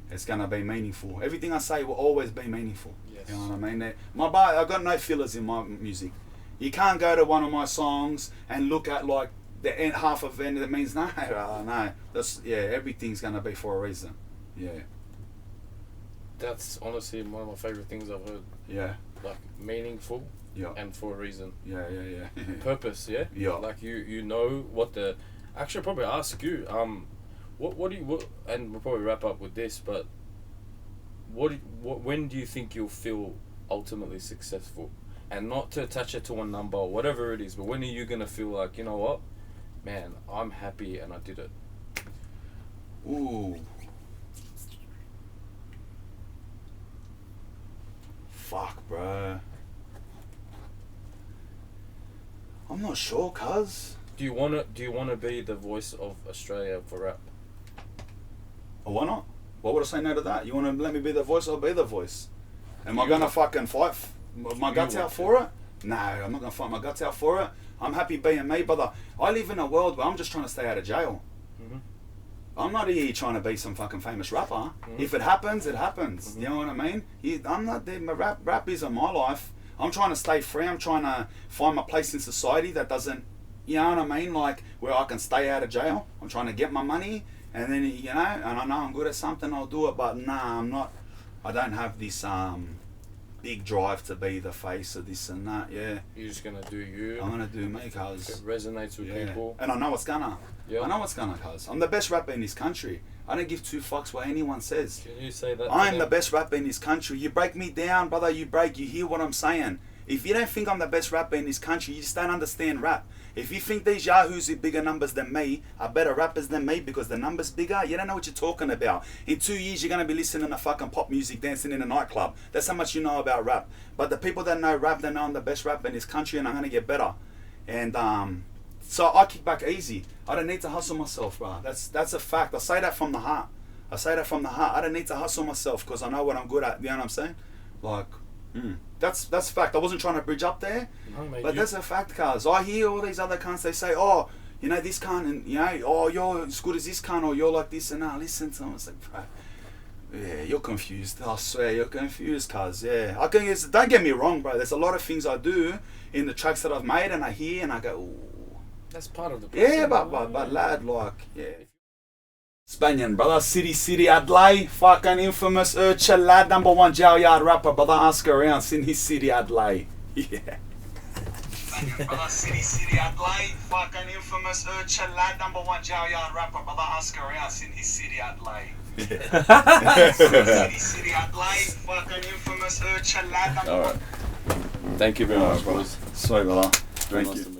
it's gonna be meaningful. Everything I say will always be meaningful. Yes. You know what I mean? I've got no fillers in my music. You can't go to one of my songs and look at like the end, half of it that means no. That's everything's gonna be for a reason. Yeah. That's honestly one of my favorite things I've heard. Yeah. Like meaningful. Yeah. And for a reason. Yeah. Purpose. Yeah. Yeah. Like you know what the. Actually, I'll probably ask you. What do you and we'll probably wrap up with this, but when do you think you'll feel ultimately successful? And not to attach it to a number or whatever it is, but when are you gonna feel like, you know what, man, I'm happy and I did it? Ooh. Fuck, bro. I'm not sure, cuz. Do you wanna be the voice of Australia for rap? Oh, why not? Why would I say no to that? You want to let me be the voice? I'll be the voice. Am I gonna fucking fight my guts out for it? No, I'm not gonna fight my guts out for it. I'm happy being me, brother. I live in a world where I'm just trying to stay out of jail. I'm not here trying to be some fucking famous rapper. If it happens, it happens. You know what I mean? I'm not there. Rap isn't my life. I'm trying to stay free. I'm trying to find my place in society that doesn't, you know what I mean? Like where I can stay out of jail. I'm trying to get my money, and then and I know I'm good at something. I'll do it. But nah, I'm not. I don't have this big drive to be the face of this and that. Yeah. You're just gonna do you. I'm gonna do me, cuz it resonates with people. And I know it's gonna. Yep. I know it's gonna, cuz I'm the best rapper in this country. I don't give two fucks what anyone says. Can you say that? I'm the best rapper in this country. You break me down, brother. You hear what I'm saying. If you don't think I'm the best rapper in this country, you just don't understand rap. If you think these yahoos with bigger numbers than me are better rappers than me because the number's bigger, you don't know what you're talking about. In 2 years, you're going to be listening to fucking pop music, dancing in a nightclub. That's how much you know about rap. But the people that know rap, they know I'm the best rapper in this country and I'm going to get better. And so I kick back easy. I don't need to hustle myself, bro. That's a fact. I say that from the heart. I don't need to hustle myself because I know what I'm good at. You know what I'm saying? Like... That's a fact. I wasn't trying to bridge up there, but that's a fact, cuz I hear all these other cunts, they say, oh, this cunt, and oh, you're as good as this cunt, or you're like this, and I listen to them, it's like, bro, yeah, you're confused. I swear, you're confused, cuz, yeah. Don't get me wrong, bro, there's a lot of things I do in the tracks that I've made, and I hear, and I go, ooh. That's part of the process. Yeah, but lad, like, yeah. Spanian, brother, City, Adelaide, fucking infamous urchin lad, #1 jail yard rapper, brother, ask around, Sydney City, Adelaide. Yeah. Spanian, brother, City, Adelaide, fucking infamous urchin lad, #1 jail yard rapper, brother, ask around, Sydney City, Adelaide. Yeah. City, Adelaide, fucking infamous urchin lad, #1. Alright. Thank you very much, brothers. Sweet, brother. Thank you.